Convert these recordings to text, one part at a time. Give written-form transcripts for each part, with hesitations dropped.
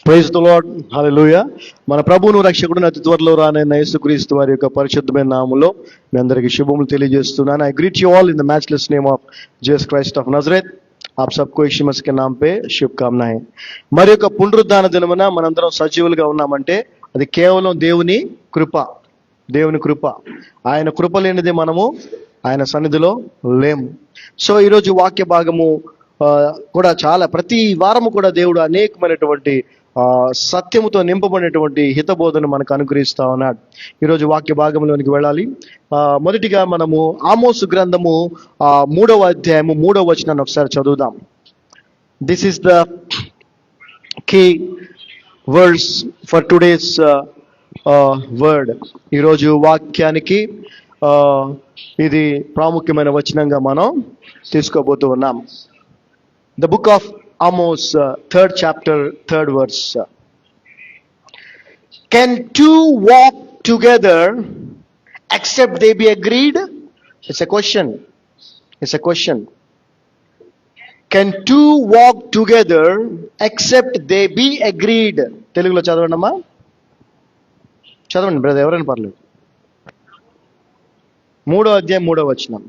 Praise the lord, హల్లెలూయా. మన ప్రభువును రక్షకుడు అతి త్వరలో రానైన యేసుక్రీస్తు వారి యొక్క పరిశుద్ధమైన నామములో మీ అందరికీ శుభములు తెలియజేస్తున్నాను. I greet you all in the matchless name of Jesus Christ of Nazareth. आप सबको यीशु मसीह के नाम पे शुभकामनाएं. మరి యొక్క పునరుద్ధాన దినమున మనందరం సజీవులుగా ఉన్నామంటే అది కేవలం దేవుని కృప. దేవుని కృప. ఆయన కృప లేనిది మనము ఆయన సన్నిధిలో లేము. సో ఈరోజు వాక్య భాగము కూడా చాలా ప్రతి వారము కూడా దేవుడు అనేకమైనటువంటి సత్యముతో నింపబడినటువంటి హితబోధను మనకు అనుగ్రహిస్తా ఉన్నాడు. ఈరోజు వాక్య భాగంలోనికి వెళ్ళాలి. మొదటిగా మనము ఆమోసు గ్రంథము 3వ అధ్యాయము 3వ వచనాన్ని ఒకసారి చదువుదాం. This is the key words for today's word. ఈరోజు వాక్యానికి ఇది ప్రాముఖ్యమైన వచనంగా మనం తీసుకోబోతూ ఉన్నాం. The book of Amos, 3rd chapter, 3rd verse. Can two walk together except they be agreed? It's a question. It's a question. Can two walk together except they be agreed? తెలుగులో చదవండి అమ్మా. చదవండి బ్రదర్, ఎవరైనా పర్లేదు. 3వ అధ్యాయం 3వ వచనం.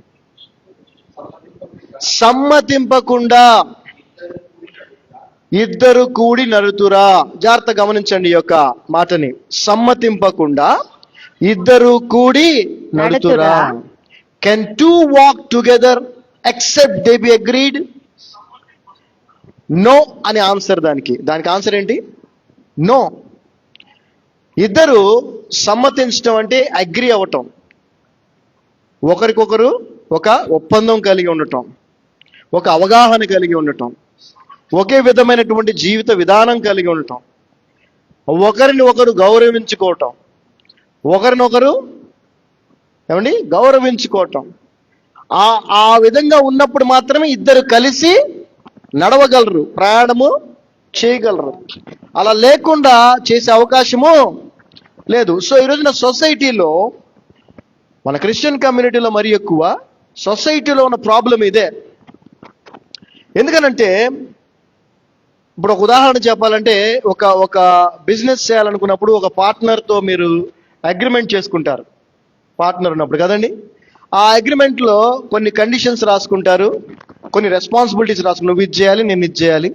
సమ్మతింపకుండా ఇద్దరు కూడి నడుతురా. జాగ్రత్త గమనించండి ఈ యొక్క మాటని. సమ్మతింపకుండా ఇద్దరు కూడి నడుతురా. Can two walk together except they be agreed? No అని ఆన్సర్. దానికి ఆన్సర్ ఏంటి? నో. ఇద్దరు సమ్మతించడం అంటే అగ్రి అవ్వటం, ఒకరికొకరు ఒక ఒప్పందం కలిగి ఉండటం, ఒక అవగాహన కలిగి ఉండటం, ఒకే విధమైనటువంటి జీవిత విధానం కలిగి ఉండటం, ఒకరిని ఒకరు గౌరవించుకోవటం, ఒకరినొకరు గౌరవించుకోవటం. ఆ విధంగా ఉన్నప్పుడు మాత్రమే ఇద్దరు కలిసి నడవగలరు, ప్రయాణము చేయగలరు. అలా లేకుండా చేసే అవకాశము లేదు. సో ఈరోజున సొసైటీలో, మన క్రిస్టియన్ కమ్యూనిటీలో మరి ఎక్కువ సొసైటీలో ఉన్న ప్రాబ్లం ఇదే. ఎందుకనంటే ఇప్పుడు ఒక ఉదాహరణ చెప్పాలంటే, ఒక బిజినెస్ చేయాలనుకున్నప్పుడు ఒక పార్ట్నర్తో మీరు అగ్రిమెంట్ చేసుకుంటారు. పార్ట్నర్ ఉన్నప్పుడు కదండి. ఆ అగ్రిమెంట్లో కొన్ని కండిషన్స్ రాసుకుంటారు, కొన్ని రెస్పాన్సిబిలిటీస్ రాసుకుంటారు. నువ్వు ఇది చేయాలి, నేను ఇది చేయాలి,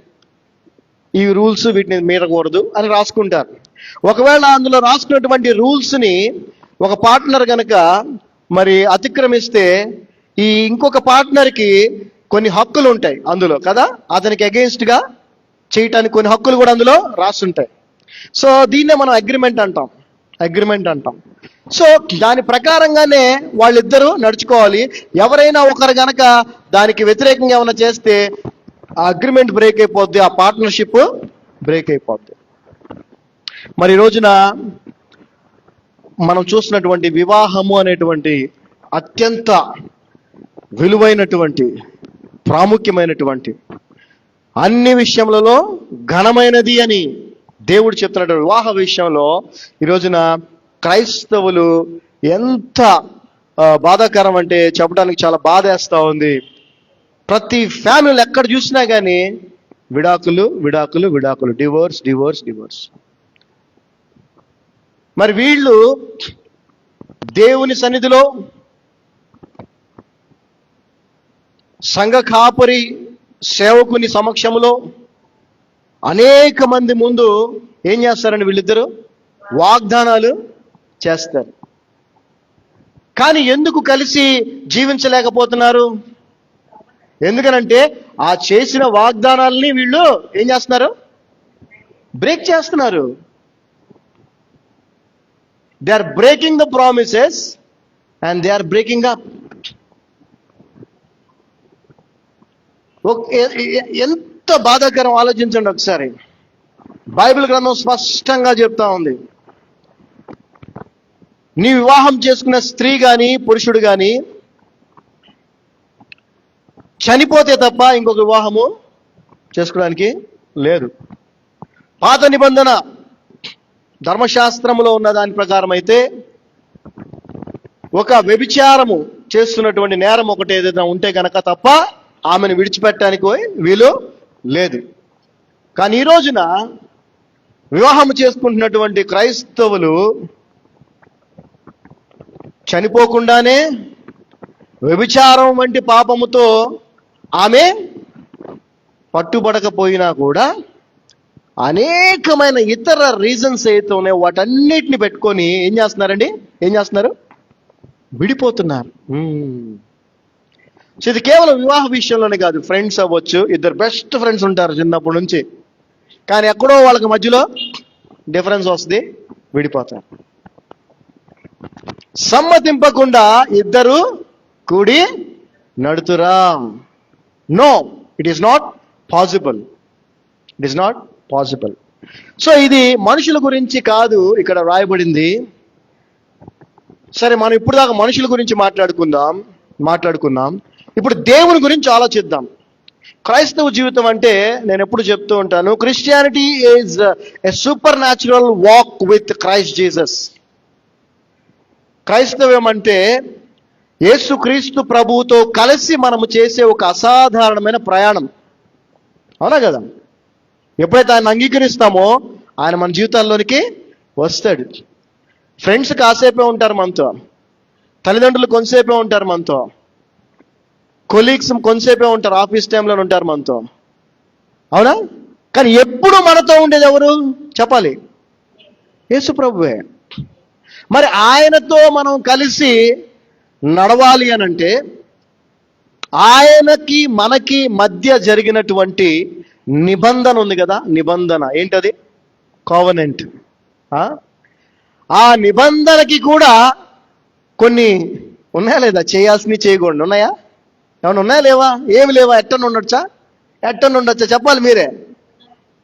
ఈ రూల్స్ వీటిని మీరకూడదు అని రాసుకుంటారు. ఒకవేళ అందులో రాసుకున్నటువంటి రూల్స్ని ఒక పార్ట్నర్ కనుక మరి అతిక్రమిస్తే ఈ ఇంకొక పార్ట్నర్కి కొన్ని హక్కులు ఉంటాయి అందులో కదా, అతనికి అగెయిన్స్ట్గా చేయటానికి కొన్ని హక్కులు కూడా అందులో రాస్తుంటాయి. సో దీన్నే మనం అగ్రిమెంట్ అంటాం. సో దాని ప్రకారంగానే వాళ్ళిద్దరూ నడుచుకోవాలి. ఎవరైనా ఒకరు గనక దానికి వ్యతిరేకంగా ఏమైనా చేస్తే ఆ అగ్రిమెంట్ బ్రేక్ అయిపోద్ది, ఆ పార్ట్నర్షిప్ బ్రేక్ అయిపోద్ది. మరి ఈ రోజున మనం చూసినటువంటి వివాహము అనేటువంటి అత్యంత విలువైనటువంటి, ప్రాముఖ్యమైనటువంటి, అన్ని విషయములలో ఘనమైనది అని దేవుడు చెప్తున్నట్టు వివాహ విషయంలో ఈ రోజున క్రైస్తవులు ఎంత బాధాకరం అంటే చెప్పడానికి చాలా బాధ వేస్తూ ఉంది. ప్రతి ఫ్యామిలీలు ఎక్కడ చూసినా కానీ విడాకులు, డివోర్స్. మరి వీళ్ళు దేవుని సన్నిధిలో, సంఘ కాపరి సేవకుని సమక్షంలో అనేక మంది ముందు ఏం చేస్తారండి? వీళ్ళిద్దరూ వాగ్దానాలు చేస్తారు. కానీ ఎందుకు కలిసి జీవించలేకపోతున్నారు? ఎందుకనంటే ఆ చేసిన వాగ్దానాలని వీళ్ళు ఏం చేస్తున్నారు? బ్రేక్ చేస్తున్నారు. They are breaking the promises and they are breaking up. ఎంత బాధాకరం ఆలోచించండి ఒకసారి. బైబిల్ గ్రంథం స్పష్టంగా చెప్తా ఉంది, నీ వివాహం చేసుకున్న స్త్రీ కానీ పురుషుడు కానీ చనిపోతే తప్ప ఇంకొక వివాహము చేసుకోవడానికి లేదు. పాత నిబంధన ధర్మశాస్త్రంలో ఉన్న దాని ప్రకారం అయితే ఒక వ్యభిచారము చేస్తున్నటువంటి నేరం ఒకటి ఏదైనా ఉంటే కనుక తప్ప ఆమెను విడిచిపెట్టడానికి వీలు లేదు. కానీ ఈ రోజున వివాహం చేసుకుంటున్నటువంటి క్రైస్తవులు చనిపోకుండానే వ్యభిచారం వంటి పాపముతో ఆమె పట్టుబడకపోయినా కూడా అనేకమైన ఇతర రీజన్స్ అయితే ఉన్నాయో వాటన్నిటిని పెట్టుకొని ఏం చేస్తున్నారు? విడిపోతున్నారు. సో ఇది కేవలం వివాహ విషయంలోనే కాదు, ఫ్రెండ్స్ అవ్వచ్చు, ఇద్దరు బెస్ట్ ఫ్రెండ్స్ ఉంటారు చిన్నప్పటి నుంచి, కానీ ఎక్కడో వాళ్ళకి మధ్యలో డిఫరెన్స్ వస్తుంది, విడిపోతారు. సమ్మతింపకుండా ఇద్దరు కూడి నడుతురా? No, it is not possible. So ఇది మనుషుల గురించి కాదు ఇక్కడ రాయబడింది. సరే, మనం ఇప్పుడు దాకా మనుషుల గురించి మాట్లాడుకున్నాం. ఇప్పుడు దేవుని గురించి ఆలోచిద్దాం. క్రైస్తవ జీవితం అంటే నేను ఎప్పుడు చెప్తూ ఉంటాను, Christianity is a super natural walk with Christ Jesus. క్రైస్తవ్యం అంటే యేసుక్రీస్తు ప్రభువుతో కలిసి మనము చేసే ఒక అసాధారణమైన ప్రయాణం. అవునా కదా? ఎప్పుడైతే ఆయన అంగీకరిస్తామో ఆయన మన జీవితాల్లోనికి వస్తాడు. ఫ్రెండ్స్ కాసేపే ఉంటారు మనతో, తల్లిదండ్రులు కొంతసేపే ఉంటారు మనతో, కొలీగ్స్ కొంతసేపే ఉంటారు, ఆఫీస్ టైంలో ఉంటారు మనతో. అవునా? కానీ ఎప్పుడు మనతో ఉండేది ఎవరు చెప్పాలి? యేసు ప్రభువే. మరి ఆయనతో మనం కలిసి నడవాలి అనంటే ఆయనకి మనకి మధ్య జరిగినటువంటి నిబంధన ఉంది కదా. నిబంధన ఏంటది? కోవెనెంట్. ఆ నిబంధనకి కూడా కొన్ని ఉన్నాయా లేదా? చేయాల్సినవి చేయకూడదు ఉన్నాయా? ఏమన్నా ఉన్నాయా లేవా? ఏమి లేవా? ఎట్టను ఉండొచ్చా చెప్పాలి మీరే.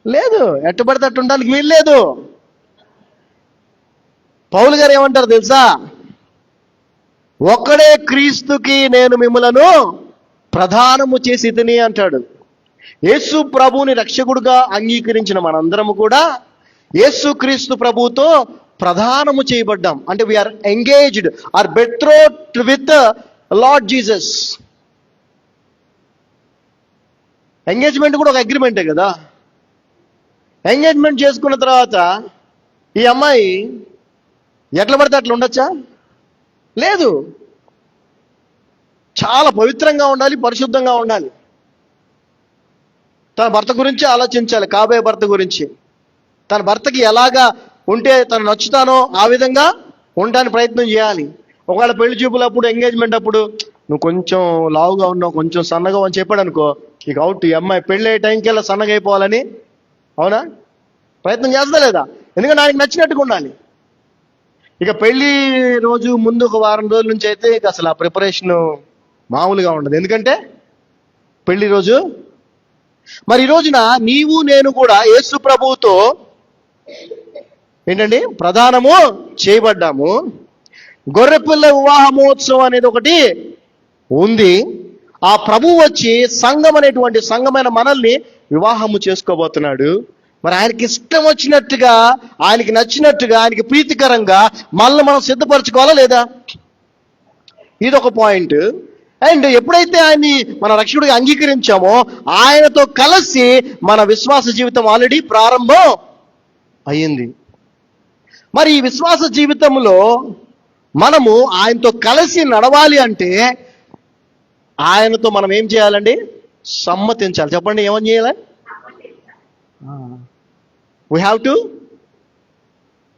లేదు, ఎట్టబడితే అట్టు ఉండడానికి వీలు లేదు. పౌలు గారు ఏమంటారు తెలుసా? ఒక్కడే క్రీస్తుకి నేను మిమ్మలను ప్రధానము చేసి తిని అంటాడు. యేసు ప్రభువుని రక్షకుడుగా అంగీకరించిన మనందరము కూడా యేసు క్రీస్తు ప్రభువుతో ప్రధానము చేయబడ్డాం. అంటే we are engaged or betrothed with Lord Jesus. Engagement కూడా ఒక అగ్రిమెంటే కదా. ఎంగేజ్మెంట్ చేసుకున్న తర్వాత ఈ అమ్మాయి ఎట్లా పడితే అట్లా ఉండొచ్చా? లేదు. చాలా పవిత్రంగా ఉండాలి, పరిశుద్ధంగా ఉండాలి. తన భర్త గురించి ఆలోచించాలి, కాబోయే భర్త గురించి. తన భర్తకి ఎలాగా ఉంటే తను నచ్చుతానో ఆ విధంగా ఉండడానికి ప్రయత్నం చేయాలి. ఒకవేళ పెళ్లి చూపులప్పుడు, ఎంగేజ్మెంట్ అప్పుడు నువ్వు కొంచెం లావుగా ఉన్నావు, కొంచెం సన్నగా అని చెప్పాడు అనుకో, ఇక అవుట్. ఈ అమ్మాయి పెళ్ళి అయ్యే టైంకి వెళ్ళా సన్నగా అయిపోవాలని అవునా ప్రయత్నం చేస్తా లేదా? ఎందుకంటే ఆయనకి నచ్చినట్టుగా ఉండాలి. ఇక పెళ్లి రోజు ముందు ఒక వారం రోజుల నుంచి అయితే ఇక అసలు ఆ ప్రిపరేషన్ మామూలుగా ఉండదు. ఎందుకంటే పెళ్లి రోజు. మరి ఈ రోజున నీవు నేను కూడా యేసు ప్రభువుతో ఏంటండి ప్రధానము చేయబడ్డాము. గొర్రెపిల్ల వివాహ మహోత్సవం అనేది ఒకటి ఉంది. ఆ ప్రభువు వచ్చి సంఘం అనేటువంటి సంఘమైన మనల్ని వివాహము చేసుకోబోతున్నాడు. మరి ఆయనకి ఇష్టం వచ్చినట్టుగా, ఆయనకి నచ్చినట్టుగా, ఆయనకి ప్రీతికరంగా మనల్ని మనం సిద్ధపరచుకోవాలా లేదా? ఇది ఒక పాయింట్. అండ్ ఎప్పుడైతే ఆయన్ని మన రక్షకుడిగా అంగీకరించామో ఆయనతో కలిసి మన విశ్వాస జీవితం ఆల్రెడీ ప్రారంభం అయ్యింది. మరి ఈ విశ్వాస జీవితంలో మనము ఆయనతో కలిసి నడవాలి అంటే ఆయనతో మనం ఏం చేయాలండి? సమ్మతించాలి. చెప్పండి, ఏమని చేయాలి? we have to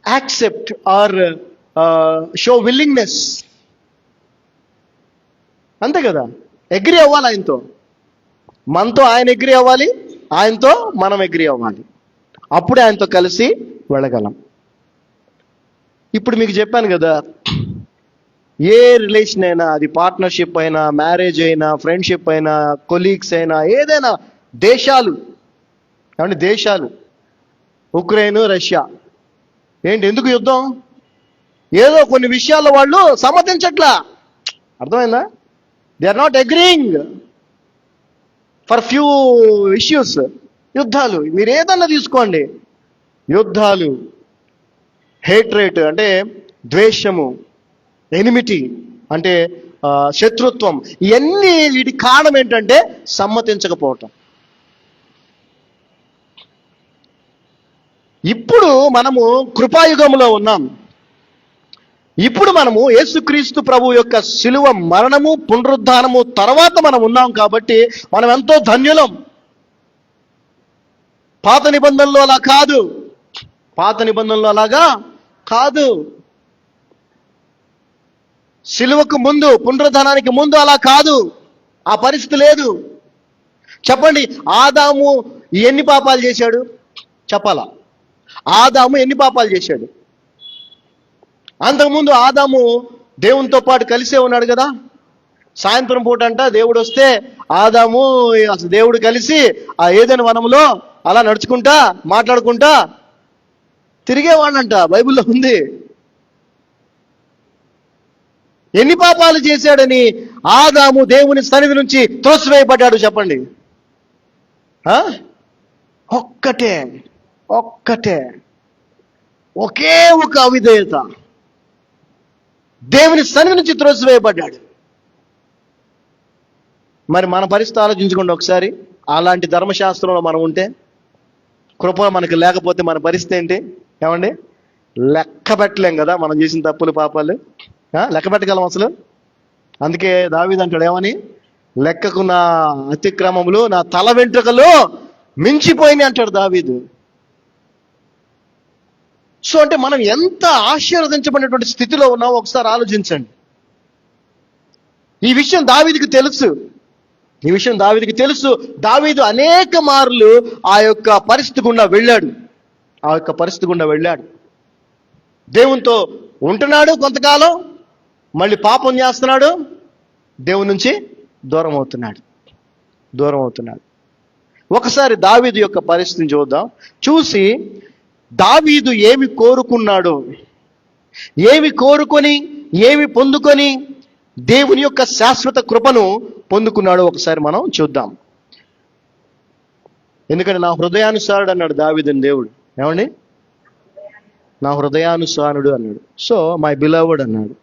accept or show willingness. అంతే కదా. అగ్రీ అవ్వాలి ఆయనతో. మనతో ఆయన అగ్రీ అవ్వాలి, ఆయనతో మనం అగ్రీ అవ్వాలి. అప్పుడే ఆయనతో కలిసి వెళ్ళగలం. ఇప్పుడు మీకు చెప్పాను కదా, ఏ రిలేషన్ అయినా, అది పార్ట్నర్షిప్ అయినా, మ్యారేజ్ అయినా, ఫ్రెండ్షిప్ అయినా, కొలీగ్స్ అయినా, ఏదైనా, దేశాలు ఏమంటే దేశాలు, ఉక్రెయిన్, రష్యా, ఏంటి ఎందుకు యుద్ధం? ఏదో కొన్ని విషయాల్లో వాళ్ళు సమ్మతించట్లా. అర్థమైందా? They are not agreeing for few issues. యుద్ధాలు మీరు ఏదన్నా తీసుకోండి, యుద్ధాలు, హేట్రేట్ అంటే ద్వేషము, ఎనిమిటీ అంటే శత్రుత్వం, ఇవన్నీ వీటి కారణం ఏంటంటే సమ్మతించకపోవటం. ఇప్పుడు మనము కృపాయుగంలో ఉన్నాం. ఇప్పుడు మనము యేసుక్రీస్తు ప్రభు యొక్క శిలువ మరణము పునరుద్ధానము తర్వాత మనం ఉన్నాం కాబట్టి మనం ఎంతో ధన్యులం. పాత నిబంధనలో అలా కాదు. పాత నిబంధనలో అలాగా కాదు. శిలువకు ముందు, పునరుద్ధానానికి ముందు అలా కాదు. ఆ పరిస్థితి లేదు. చెప్పండి, ఆదాము ఎన్ని పాపాలు చేశాడు? చెప్పాలా? ఆదాము ఎన్ని పాపాలు చేశాడు? అంతకుముందు ఆదాము దేవునితో పాటు కలిసే ఉన్నాడు కదా. సాయంత్రం పూట అంట దేవుడు వస్తే ఆదాము అసలు దేవుడు కలిసి ఆ ఏదైనా వనంలో అలా నడుచుకుంటా మాట్లాడుకుంటా తిరిగేవాడంట. బైబిల్లో ఉంది. ఎన్ని పాపాలు చేశాడని ఆదాము దేవుని సన్నిధి నుంచి త్రోసివేయబడ్డాడు? చెప్పండి. ఒక్కటే ఒకే ఒక అవిధేయత. దేవుని సన్నిధి నుంచి త్రోసివేయబడ్డాడు. మరి మన పరిస్థితి ఆలోచించుకోండి ఒకసారి. అలాంటి ధర్మశాస్త్రంలో మనం ఉంటే, కృప మనకు లేకపోతే మన పరిస్థితి ఏంటి? ఏమండి, లెక్క పెట్టలేం కదా మనం చేసిన తప్పులు పాపాలు. లెక్క పెట్టగలం అసలు? అందుకే దావీదు అంటాడు ఏమని, లెక్కకు నా అతిక్రమములు నా తల వెంట్రుకలు మించిపోయినాయి అంటాడు దావీదు. సో అంటే మనం ఎంత ఆశీర్వదించబడినటువంటి స్థితిలో ఉన్నామో ఒకసారి ఆలోచించండి. ఈ విషయం దావీదుకి తెలుసు. దావీదు అనేక మార్లు ఆ యొక్క పరిస్థితి గుండా వెళ్ళాడు. దేవునితో ఉంటున్నాడు కొంతకాలం, మళ్ళీ పాపం చేస్తున్నాడు, దేవుని నుంచి దూరం అవుతున్నాడు. ఒకసారి దావీదు యొక్క పరిస్థితిని చూద్దాం. చూసి దావీదు ఏమి కోరుకున్నాడు, ఏమి కోరుకొని ఏమి పొందుకొని దేవుని యొక్క శాశ్వత కృపను పొందుకున్నాడు ఒకసారి మనం చూద్దాం. ఎందుకంటే నా హృదయానుసారుడు అన్నాడు దావీదుని దేవుడు. ఏమండి, నా హృదయానుసారుడు అన్నాడు. సో మై బిలవర్డ్ అన్నాడు.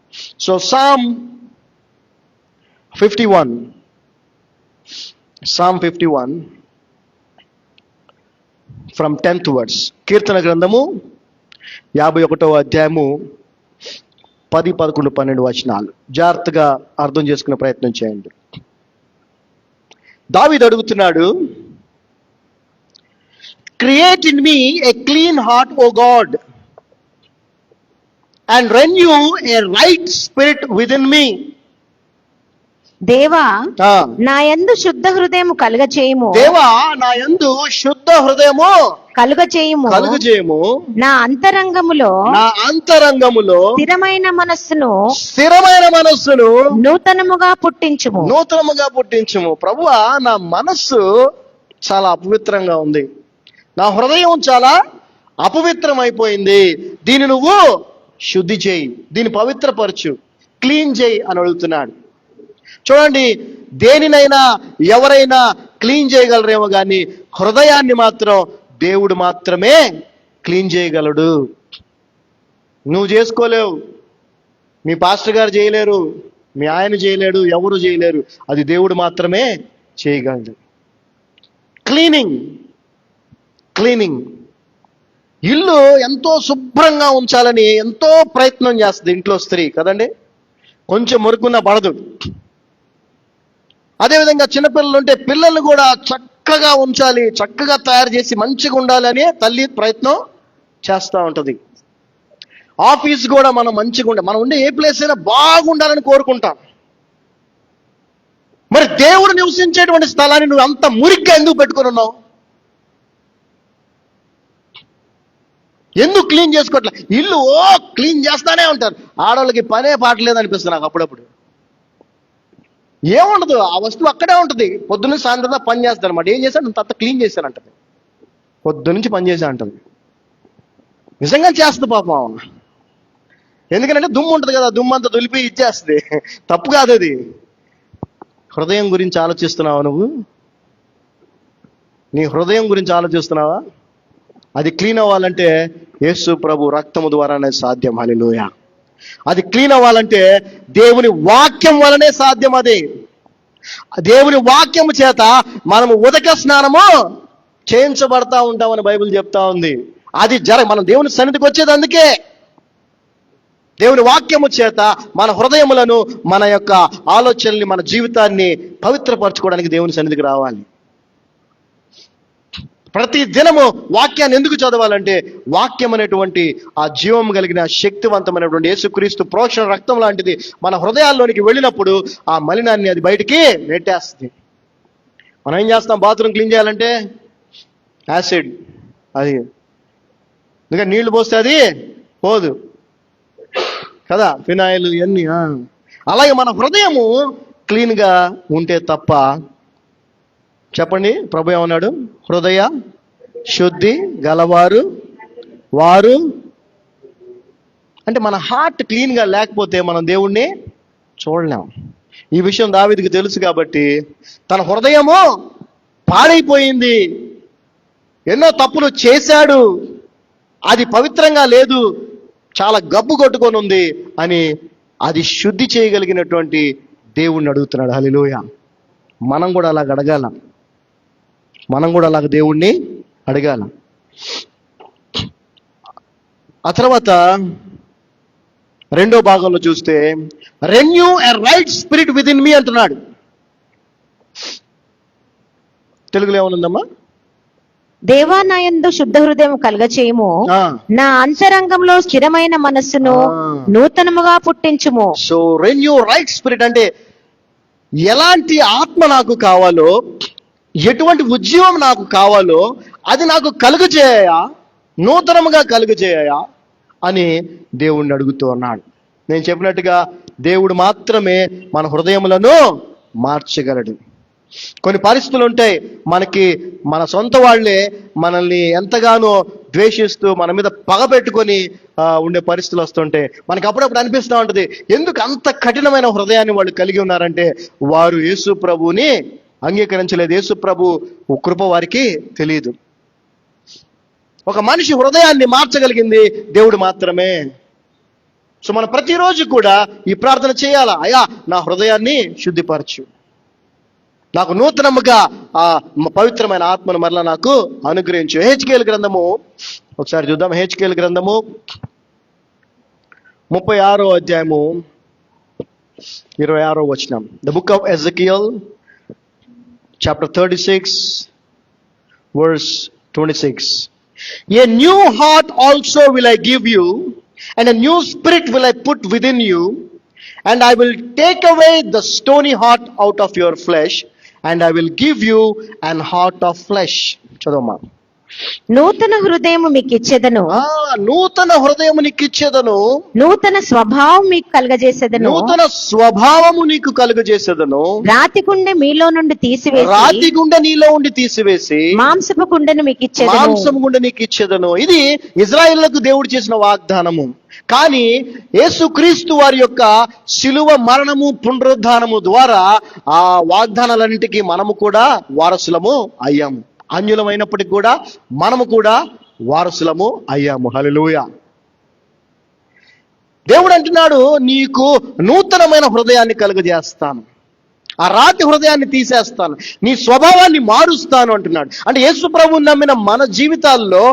So psalm 51 from 10th words. కీర్తన గ్రంథము 51వ అధ్యాయము 10, 11, 12 వచనాలు జాగ్రత్తగా అర్థం చేసుకునే ప్రయత్నం చేయండి. దావీదు అడుగుతున్నాడు, create in me a clean heart O God and renew a right spirit within me. దేవా నా యందు శుద్ధ హృదయము కలుగచేయుము. దేవా నా యందు శుద్ధ హృదయము కలుగచేయుము. నా అంతరంగములో స్థిరమైన మనస్సును నూతనముగా పుట్టించుము. ప్రభువా, నా మనస్సు చాలా అపవిత్రంగా ఉంది. నా హృదయం చాలా అపవిత్రమైపోయింది. దీన్ని నువ్వు శుద్ధి చేయి, దీన్ని పవిత్రపరచు, క్లీన్ చేయి అని అడుగుతున్నాడు. చూడండి, దేనినైనా ఎవరైనా క్లీన్ చేయగలరేమో కానీ హృదయాన్ని మాత్రం దేవుడు మాత్రమే క్లీన్ చేయగలడు. నువ్వు చేసుకోలేవు, మీ పాస్టర్ గారు చేయలేరు, మీ ఆయన చేయలేడు, ఎవరు చేయలేరు. అది దేవుడు మాత్రమే చేయగలడు. క్లీనింగ్. ఇల్లు ఎంతో శుభ్రంగా ఉంచాలని ఎంతో ప్రయత్నం చేస్తుంది ఇంట్లో స్త్రీ కదండి. కొంచెం మురుకున్న పడదు. అదేవిధంగా చిన్నపిల్లలు ఉంటే పిల్లలు కూడా చక్కగా ఉంచాలి, చక్కగా తయారు చేసి మంచిగా ఉండాలని తల్లి ప్రయత్నం చేస్తూ ఉంటుంది. ఆఫీస్ కూడా మనం మంచిగా మనం ఉండే ఏ ప్లేస్ అయినా బాగుండాలని కోరుకుంటాం. మరి దేవుడు నివసించేటువంటి స్థలాన్ని నువ్వు అంత మురిగ్గా ఎందుకు పెట్టుకుని ఉన్నావు? ఎందుకు క్లీన్ చేసుకోవట్లే? ఇల్లు క్లీన్ చేస్తానే ఉంటారు. ఆడవాళ్ళకి పనే పాట లేదనిపిస్తుంది నాకు అప్పుడప్పుడు. ఏముండదు, ఆ వస్తువు అక్కడే ఉంటుంది. పొద్దున్న సాయంత్రం పని చేస్తాను అనమాట. ఏం చేశాను? అంత క్లీన్ చేశానంటది. పొద్దునుంచి పని చేశా అంటది. నిజంగా చేస్తుంది పాపం. ఎందుకంటే దుమ్ము ఉంటుంది కదా, దుమ్ము అంతా దులిపి ఇచ్చేస్తుంది. తప్పు కాదు అది. హృదయం గురించి ఆలోచిస్తున్నావా నువ్వు? నీ హృదయం గురించి ఆలోచిస్తున్నావా? అది క్లీన్ అవ్వాలంటే యేసు ప్రభు రక్తము ద్వారానే సాధ్యం. హల్లెలూయా. అది క్లీన్ అవ్వాలంటే దేవుని వాక్యం వలనే సాధ్యం. అది దేవుని వాక్యము చేత మనము ఉదక స్నానము చేయించబడతా ఉంటామని బైబిల్ చెప్తా ఉంది. అది మనం దేవుని సన్నిధికి వచ్చేది అందుకే. దేవుని వాక్యము చేత మన హృదయములను, మన యొక్క ఆలోచనల్ని, మన జీవితాన్ని పవిత్రపరచుకోవడానికి దేవుని సన్నిధికి రావాలి. ప్రతి దినము వాక్యాన్ని ఎందుకు చదవాలంటే, వాక్యం అనేటువంటి ఆ జీవం కలిగిన శక్తివంతమైనటువంటి యేసుక్రీస్తు ప్రోక్షణ రక్తం లాంటిది మన హృదయాల్లోనికి వెళ్ళినప్పుడు ఆ మలినాన్ని అది బయటికి నెట్టేస్తుంది. మనం ఏం చేస్తాం? బాత్రూమ్ క్లీన్ చేయాలంటే యాసిడ్, అది ఇంకా నీళ్లు పోస్తే అది పోదు కదా, ఫినాయిల్ ఇవన్నీ. అలాగే మన హృదయము క్లీన్గా ఉంటే తప్ప, చెప్పండి, ప్రభు ఏమన్నాడు? హృదయ శుద్ధి గలవారు వారు. అంటే మన హార్ట్ క్లీన్గా లేకపోతే మనం దేవుణ్ణి చూడలేం. ఈ విషయం దావీదుకి తెలుసు కాబట్టి తన హృదయము పాడైపోయింది, ఎన్నో తప్పులు చేశాడు, అది పవిత్రంగా లేదు, చాలా గబ్బు కొట్టుకొని ఉంది అని అది శుద్ధి చేయగలిగినటువంటి దేవుణ్ణి అడుగుతున్నాడు. హల్లెలూయా. మనం కూడా అలాగ అడగాల, మనం కూడా అలాగ దేవుణ్ణి అడగాల. ఆ తర్వాత రెండో భాగంలో చూస్తే, renew a right spirit with in me అంటున్నాడు. తెలుగులో ఏమనుందమ్మా? దేవా నా యందు శుద్ధ హృదయం కలుగచేయుము, నా అంతరంగంలో స్థిరమైన మనస్సును నూతనముగా పుట్టించుము. సో రెన్యూ రైట్ స్పిరిట్ అంటే ఎలాంటి ఆత్మ నాకు కావాలో, ఎటువంటి ఉద్యమం నాకు కావాలో అది నాకు కలుగజేయ, నూతనముగా కలుగజేయ అని దేవుణ్ణి అడుగుతూ ఉన్నాడు. నేను చెప్పినట్టుగా దేవుడు మాత్రమే మన హృదయములను మార్చగలడు. కొన్ని పరిస్థితులు ఉంటాయి, మనకి మన సొంత వాళ్ళే మనల్ని ఎంతగానో ద్వేషిస్తూ మన మీద పగ పెట్టుకొని ఉండే పరిస్థితులు వస్తుంటే మనకి అప్పుడప్పుడు అనిపిస్తూ ఉంటుంది, ఎందుకు అంత కఠినమైన హృదయాన్ని వాళ్ళు కలిగి ఉన్నారంటే వారు యేసు ప్రభువుని అంగీకరించలేదు, యేసు ప్రభు కృప వారికి తెలియదు. ఒక మనిషి హృదయాన్ని మార్చగలిగింది దేవుడు మాత్రమే. సో మనం ప్రతిరోజు కూడా ఈ ప్రార్థన చేయాలా, అయ్యా నా హృదయాన్ని శుద్ధిపరచు, నాకు నూతనముగా ఆ పవిత్రమైన ఆత్మను మరలా నాకు అనుగ్రహించు. హెచ్కేల్ గ్రంథము ఒకసారి చూద్దాం. హెచ్కేల్ గ్రంథము 36వ అధ్యాయము 26వ వచనం. The book of Ezekiel chapter 36 verse 26. A new heart also will I give you, and a new spirit will I put within you, and I will take away the stony heart out of your flesh, and I will give you an heart of flesh. చదవమ్మా. నూతన హృదయము మీకు ఇచ్చేదను, నూతన హృదయము నీకు ఇచ్చేదను, నూతన స్వభావం మీకు కలుగజేసేదను, నూతన స్వభావము నీకు కలుగజేసేదను, రాతి గుండె మీలో నుండి తీసివేసి, రాతి గుండె నీలో ఉండి తీసివేసి, మాంసపు గుండెను మీకు ఇచ్చేదను, మాంసము గుండె నీకు ఇచ్చేదను. ఇది ఇజ్రాయేలులకు దేవుడు చేసిన వాగ్దానము. కానీ యేసుక్రీస్తు వారి యొక్క శిలువ మరణము పునరుద్ధానము ద్వారా ఆ వాగ్దానాలన్నిటికీ మనము కూడా వారసులము అయ్యాము. అన్యులమైనప్పటికీ కూడా మనము కూడా వారసులము అయ్యాము. హల్లెలూయా. దేవుడు అంటున్నాడు, నీకు నూతనమైన హృదయాన్ని కలుగజేస్తాను, ఆ రాతి హృదయాన్ని తీసేస్తాను, నీ స్వభావాన్ని మారుస్తాను అంటున్నాడు. అంటే యేసు ప్రభువుని నమ్మిన మన జీవితాల్లో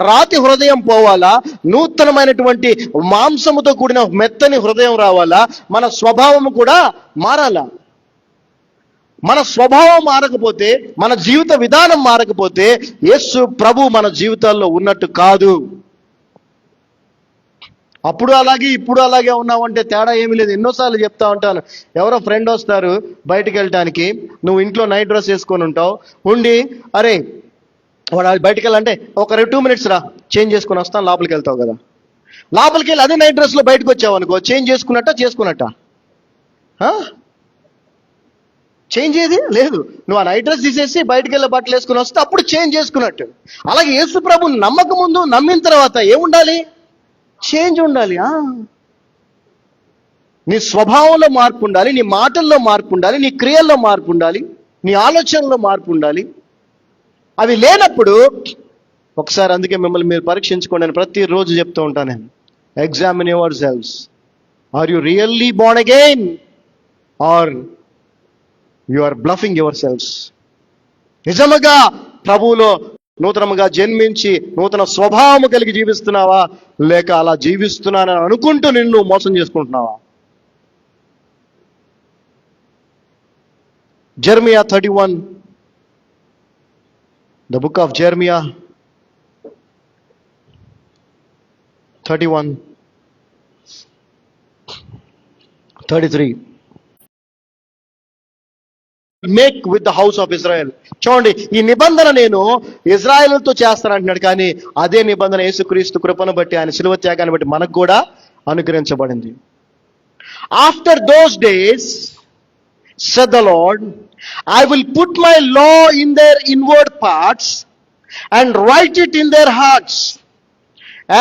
రాతి హృదయం పోవాలా, నూతనమైనటువంటి మాంసముతో కూడిన మెత్తని హృదయం రావాలా, మన స్వభావము కూడా మారాలా. మన స్వభావం మారకపోతే, మన జీవిత విధానం మారకపోతే యేసు ప్రభు మన జీవితాల్లో ఉన్నట్టు కాదు. అప్పుడు అలాగే ఇప్పుడు అలాగే ఉన్నామంటే తేడా ఏమీ లేదు. ఎన్నోసార్లు చెప్తా ఉంటాను, ఎవరో ఫ్రెండ్ వస్తారు బయటికి వెళ్ళటానికి, నువ్వు ఇంట్లో నైట్ డ్రెస్ వేసుకొని ఉంటావు, ఉండి అరే వాడు బయటికి వెళ్ళాలంటే ఒక 2 minutes రా చేంజ్ చేసుకుని వస్తాను, లోపలికి వెళ్తావు కదా. లోపలికి వెళ్ళి అదే నైట్ డ్రెస్లో బయటకు వచ్చావు అనుకో, చేంజ్ చేసుకున్నట్ట చేంజ్ ఏది లేదు. నువ్వు ఆ నైట్ డ్రెస్ తీసేసి బయటికి వెళ్ళే బట్టలు వేసుకుని వస్తే అప్పుడు చేంజ్ చేసుకున్నట్టు. అలాగే యేసు ప్రభు నమ్మక ముందు, నమ్మిన తర్వాత ఏముండాలి? చేంజ్ ఉండాలి. నీ స్వభావంలో మార్పు ఉండాలి, నీ మాటల్లో మార్పు ఉండాలి, నీ క్రియల్లో మార్పు ఉండాలి, నీ ఆలోచనలో మార్పు ఉండాలి. అవి లేనప్పుడు ఒకసారి, అందుకే మిమ్మల్ని మీరు పరీక్షించుకోండి అని ప్రతిరోజు చెప్తూ ఉంటాను నేను. Examine yourselves. Are you really born again or you are bluffing yourselves? నిజముగా ప్రభువులో నూతనముగా జన్మించి నూతన స్వభావము కలిగి జీవిస్తున్నావా, లేక అలా జీవిస్తున్నానని అనుకుంటూ నిన్ను మోసం చేసుకుంటున్నావా? Jeremiah 31, the book of Jeremiah 31, 33. Make with the house of Israel. చూడండి, ఈ నిబంధన నేను ఇజ్రాయెల్తో చేస్తానంటున్నాడు, కానీ అదే నిబంధన యేసుక్రీస్తు కృపను బట్టి, ఆయన శిలువ త్యాగాన్ని బట్టి మనకు కూడా అనుగ్రహించబడింది. After those days said the Lord, I will put my law in their inward parts and write it in their hearts,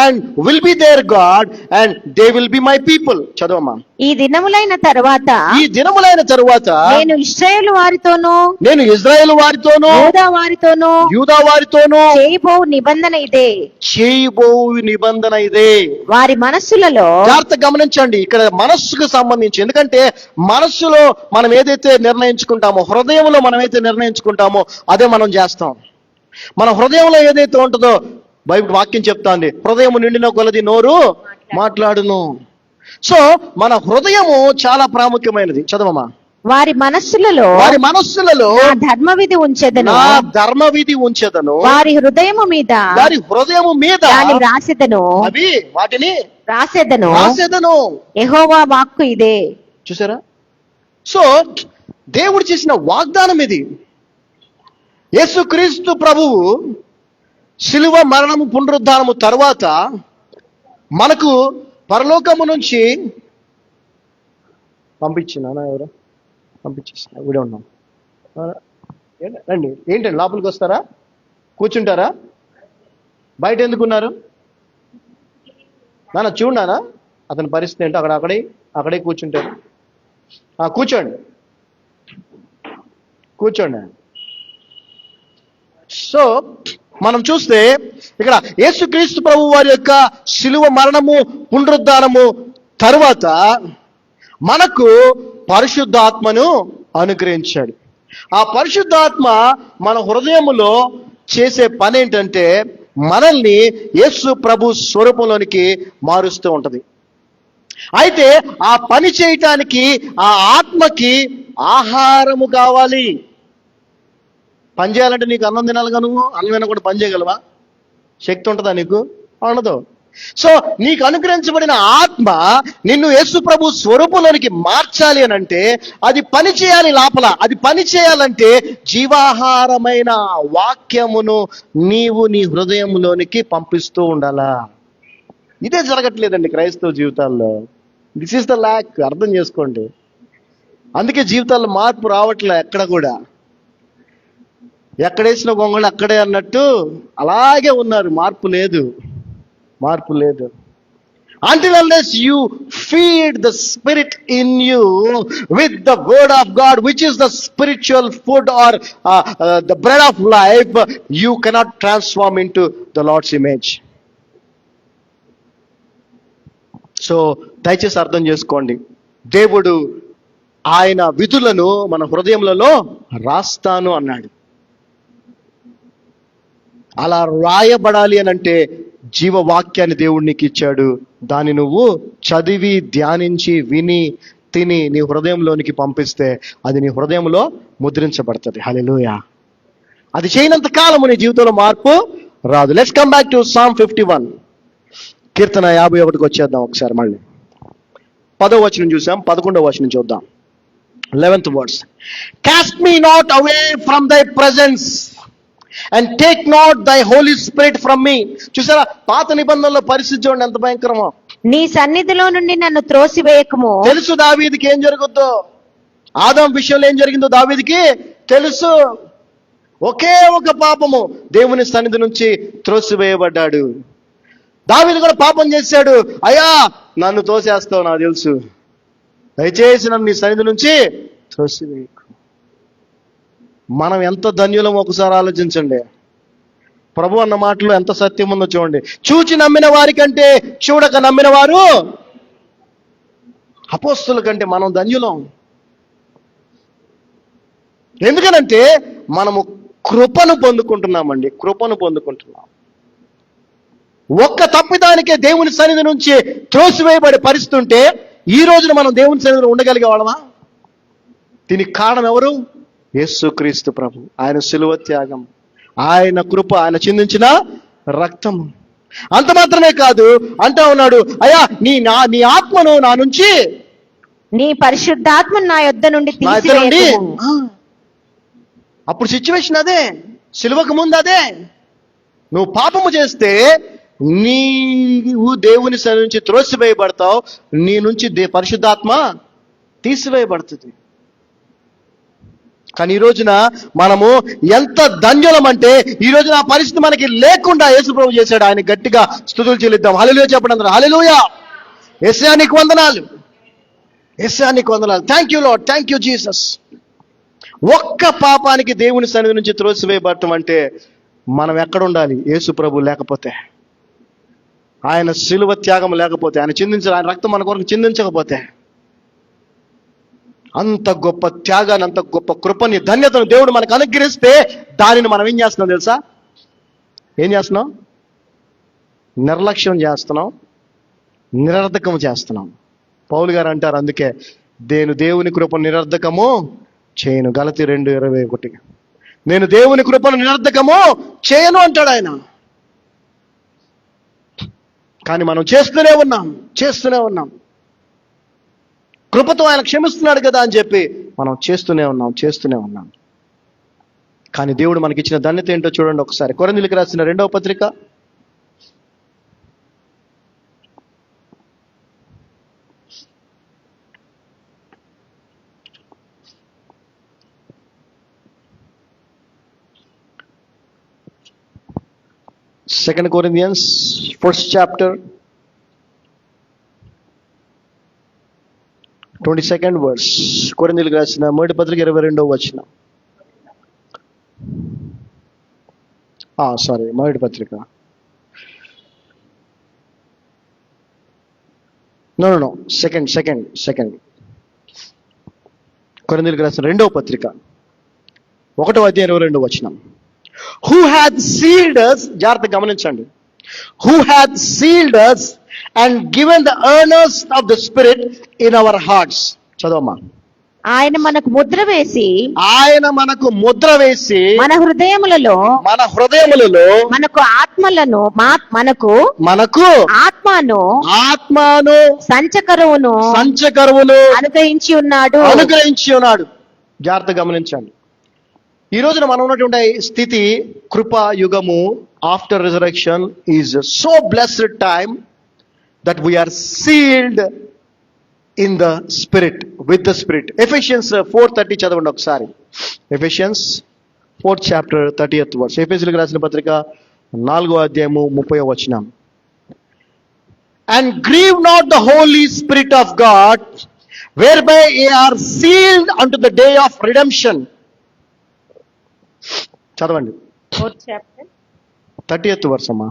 and will be their God, and they will be my people. చదవమ్మా. ఈ దినములైన తరువాత ఈ దినములైన తరువాత నేను ఇశ్రాయేలు వారితోనూ నేను ఇజ్రాయేలు వారితోనూ యూదా వారితోనూ చేయబో నిబంధన ఇదే. వారి మనస్సులలో, జాగ్రత్త గమనించండి, ఇక్కడ మనస్సుకు సంబంధించి, ఎందుకంటే మనస్సులో మనం ఏదైతే నిర్ణయించుకుంటామో, హృదయంలో మనం ఏదైతే నిర్ణయించుకుంటామో అదే మనం చేస్తాం. మన హృదయంలో ఏదైతే ఉంటుందో బైబిల్ వాక్యం చెప్తాంది, హృదయం నిండిన కొలది నోరు మాట్లాడును. సో మన హృదయము చాలా ప్రాముఖ్యమైనది. చదవమా. వారి మనస్సులలో నా ధర్మవిధి ఉంచెదను, నా ధర్మవిధి ఉంచెదను, వారి హృదయము మీద దాన్ని రాసెదను, అవి వాటిని రాసెదను. యెహోవా వాక్కు ఇదే. చూసారా? సో దేవుడు చేసిన వాగ్దానం ఇది. యేసుక్రీస్తు ప్రభువు శిలువ మరణము పునరుద్ధానము తర్వాత మనకు పరలోకము నుంచి పంపించినా ఎవరు పంపించేసిన కూడా ఉన్నాం. రండి, ఏంటండి లోపలికి వస్తారా, కూర్చుంటారా? బయట ఎందుకున్నారు? నాన్న చూడనా అతని పరిస్థితి ఏంటో, అక్కడే కూర్చుంటారు. కూర్చోండి. సో మనం చూస్తే ఇక్కడ యేసుక్రీస్తు ప్రభు వారి యొక్క శిలువ మరణము పునరుద్ధానము తరువాత మనకు పరిశుద్ధాత్మను అనుగ్రహించాడు. ఆ పరిశుద్ధాత్మ మన హృదయములో చేసే పని ఏంటంటే మనల్ని యేసు ప్రభు స్వరూపంలోనికి మారుస్తూ ఉంటది. అయితే ఆ పని చేయటానికి ఆ ఆత్మకి ఆహారము కావాలి. పని చేయాలంటే నీకు అన్నం తినాలిగా, నువ్వు అన్నం తినకుండా పని చేయగలవా? శక్తి ఉంటుందా నీకు? ఉండదు. సో నీకు అనుగ్రహించబడిన ఆత్మ నిన్ను యేసు ప్రభు స్వరూపంలోనికి మార్చాలి అని అంటే అది పని చేయాలి లోపల. అది పని చేయాలంటే జీవాహారమైన వాక్యమును నీవు నీ హృదయంలోనికి పంపిస్తూ ఉండాలా. ఇదే జరగట్లేదండి క్రైస్తవ జీవితాల్లో. This is the lack. అర్థం చేసుకోండి. అందుకే జీవితాల్లో మార్పు రావట్లే. ఎక్కడ కూడా ఎక్కడేసిన గొంగళి అక్కడే అన్నట్టు అలాగే ఉన్నారు. మార్పు లేదు. Until unless you feed the spirit in you with the word of God, which is the spiritual food or the bread of life, you cannot transform into the Lord's image. So దయచేసి అర్థం చేసుకోండి. దేవుడు ఆయన విధులను మన హృదయములలో రాస్తాను అన్నాడు. అలా రాయబడాలి అని అంటే జీవవాక్యాన్ని దేవుడు నీకు ఇచ్చాడు. దాన్ని నువ్వు చదివి ధ్యానించి విని తిని నీ హృదయంలోనికి పంపిస్తే అది నీ హృదయంలో ముద్రించబడుతుంది. హల్లెలూయా. అది చేయనంత కాలము నీ జీవితంలో మార్పు రాదు. Let's come back to Psalm 51. కీర్తన 51కి వచ్చేద్దాం ఒకసారి. మళ్ళీ 10వ వచనం చూసాం, 11వ వచనం చూద్దాం. 11th verse. Cast me not away from thy presence and take not thy Holy Spirit from me. చూసారా పాత నిబంధనలో పరిస్థితి చూడండి ఎంత భయంకరమో. నీ సన్నిధిలో నుండి నన్ను త్రోసివేయకము. తెలుసు దావీదుకి ఏం జరుగుద్దో. ఆదాం విషయంలో ఏం జరిగిందో దావీదుకి తెలుసు. ఒకే ఒక పాపము దేవుని సన్నిధి నుంచి త్రోసివేయబడ్డాడు. దావీదు కూడా పాపం చేశాడు. అయ్యా నన్ను తోసేస్తావు నాకు తెలుసు, దయచేసి నన్ను నీ సన్నిధి నుంచి త్రోసివేయకు. మనం ఎంత ధన్యులం ఒకసారి ఆలోచించండి. ప్రభు అన్న మాటలో ఎంత సత్యం ఉందో చూడండి. చూచి నమ్మిన వారి కంటే చూడక నమ్మిన వారు అపోస్తుల కంటే మనం ధన్యులం. ఎందుకనంటే మనము కృపను పొందుకుంటున్నామండి, కృపను పొందుకుంటున్నాం. ఒక్క తప్పిదానికే దేవుని సన్నిధి నుంచి త్రోసివేయబడి పరిస్థితుంటే ఈ రోజున మనం దేవుని సన్నిధిలో ఉండగలిగే వాళ్ళమా? దీనికి కారణం ఎవరు? యేసుక్రీస్తు ప్రభు. ఆయన శిలువ త్యాగం, ఆయన కృప, ఆయన చిందించిన రక్తము. అంత మాత్రమే కాదు, అంటా ఉన్నాడు, అయ్యా నీ ఆత్మను నా నుంచి, నీ పరిశుద్ధాత్మను నా యొద్ద నుండి నా ఇద్దరు నుండి. తీసివేయకుము. అప్పుడు సిచ్యువేషన్ అదే, సిలువకు ముందు అదే. నువ్వు పాపము చేస్తే నీవు దేవుని సన్నిధి నుంచి త్రోసివేయబడతావు, నీ నుంచి పరిశుద్ధాత్మ తీసివేయబడుతుంది. కానీ ఈ రోజున మనము ఎంత ధన్యులం అంటే, ఈ రోజున ఆ పరిస్థితి మనకి లేకుండా యేసు ప్రభు చేశాడు. ఆయన గట్టిగా స్తుతులు చెల్లిద్దాం. హల్లెలూయా చెప్పండి అందరూ. హల్లెలూయా. యేసయ్యా నీకు వందనాలు, యేసయ్యా నీకు వందనాలు. Thank you lord, thank you Jesus. ఒక్క పాపానికి దేవుని సన్నిధి నుంచి త్రోసివేయబడటం అంటే మనం ఎక్కడ ఉండాలి? యేసు ప్రభు లేకపోతే, ఆయన శిలువ త్యాగం లేకపోతే, ఆయన రక్తం మన కొరకు చిందించకపోతే, అంత గొప్ప త్యాగాన్ని, అంత గొప్ప కృపని, ధన్యతను దేవుడు మనకు అనుగ్రహిస్తే దానిని మనం ఏం చేస్తున్నాం తెలుసా? ఏం చేస్తున్నాం? నిర్లక్ష్యం చేస్తున్నాం, నిరర్ధకం చేస్తున్నాం. పౌలు గారు అంటారు, అందుకే నేను దేవుని కృప నిరర్ధకము చేయను. గలతీ 2:21. నేను దేవుని కృపను నిరర్ధకము చేయను అంటాడు ఆయన. కానీ మనం చేస్తూనే ఉన్నాం. కృపతో ఆయన క్షమిస్తున్నాడు కదా అని చెప్పి మనం చేస్తూనే ఉన్నాం. కానీ దేవుడు మనకి ఇచ్చిన ధన్యత ఏంటో చూడండి ఒకసారి. కొరింథీయులకు రాసిన 2వ పత్రిక 2 Corinthians 1st chapter 22nd verse. కొరింథీయులకు రాసిన మొదటి పత్రిక 22వ వచనం. మొదటి పత్రిక. No second. కొరింథీయులకు రాసిన 2వ పత్రిక 1వ అధ్యాయం 22వ వచనం. Who hath sealed us, జాగ్రత్తగా గమనించండి. Who hath sealed us and given the earnest of the Spirit in our hearts. చదవమ్మా. ఆయన మనకు ముద్ర వేసి మన హృదయములలో మనకు ఆత్మను సంచకరువును అనుగ్రహించి ఉన్నాడు. జాగ్రత్త గమనించండి. ఈ రోజున మనం ఉన్నటువంటి స్థితి, కృపా యుగము, after resurrection is so blessed time that we are sealed in the spirit, with the spirit. Ephesians 4:30 చదవండి ఒకసారి. Ephesians 4th chapter 30th verse. ఎఫెసీయులకు రాసిన పత్రిక 4వ అధ్యాయము 30వ వచనం. And grieve not the Holy Spirit of God, whereby ye are sealed unto the day of redemption. చదవండి. 4th chapter 30th verse అమ్మా.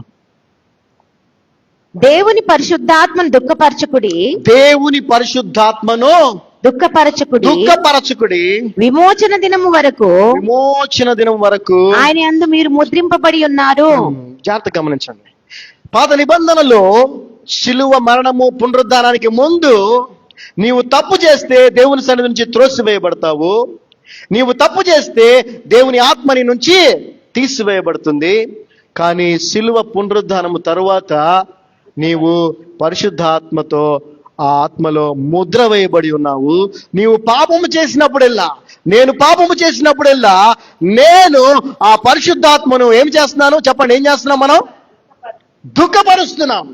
దేవుని పరిశుద్ధాత్మను దుఃఖపరచుకుడి విమోచన దినము వరకు ఆయన యందు మీరు ముద్రింపబడి ఉన్నారు. జాగ్రత్త గమనించండి. పాత నిబంధనలో శిలువ మరణము పునరుద్ధానానికి ముందు నీవు తప్పు చేస్తే దేవుని సన్నిధి నుంచి త్రోసివేయబడతావు. నీవు తప్పు చేస్తే దేవుని ఆత్మని నుంచి తీసివేయబడుతుంది. కానీ శిలువ పునరుద్ధానము తరువాత నీవు పరిశుద్ధాత్మతో ఆ ఆత్మలో ముద్ర వేయబడి ఉన్నావు. నీవు పాపము చేసినప్పుడెల్లా, నేను పాపము చేసినప్పుడెల్లా నేను ఆ పరిశుద్ధాత్మను ఏం చేస్తున్నాను చెప్పండి? ఏం చేస్తున్నాం? మనం దుఃఖపరుస్తున్నాం.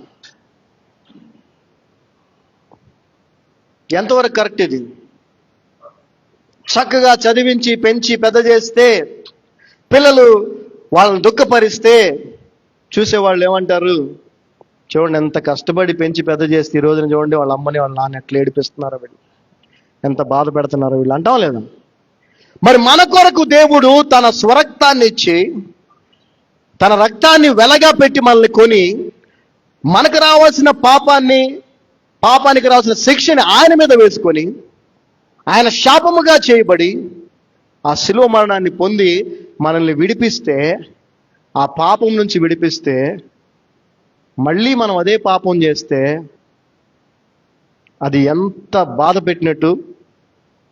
ఎంతవరకు కరెక్ట్ ఇది? చక్కగా చదివించి పెంచి పెద్ద చేస్తే, పిల్లలు వాళ్ళని దుఃఖపరిస్తే చూసేవాళ్ళు ఏమంటారు? చూడండి, ఎంత కష్టపడి పెంచి పెద్ద చేస్తే ఈ రోజున చూడండి వాళ్ళ అమ్మని వాళ్ళ నాన్న ఎట్లా ఏడిపిస్తున్నారో, వీళ్ళు ఎంత బాధ పెడుతున్నారో వీళ్ళు అంటాం లేదా? మరి మన కొరకు దేవుడు తన స్వరక్తాన్ని ఇచ్చి, తన రక్తాన్ని వెలగా పెట్టి మనల్ని కొని, మనకు రావాల్సిన పాపానికి రావాల్సిన శిక్షని ఆయన మీద వేసుకొని, ఆయన శాపముగా చేయబడి ఆ శిలువ మరణాన్ని పొంది మనల్ని విడిపిస్తే, ఆ పాపం నుంచి విడిపిస్తే, మళ్ళీ మనం అదే పాపం చేస్తే అది ఎంత బాధ పెట్టినట్టు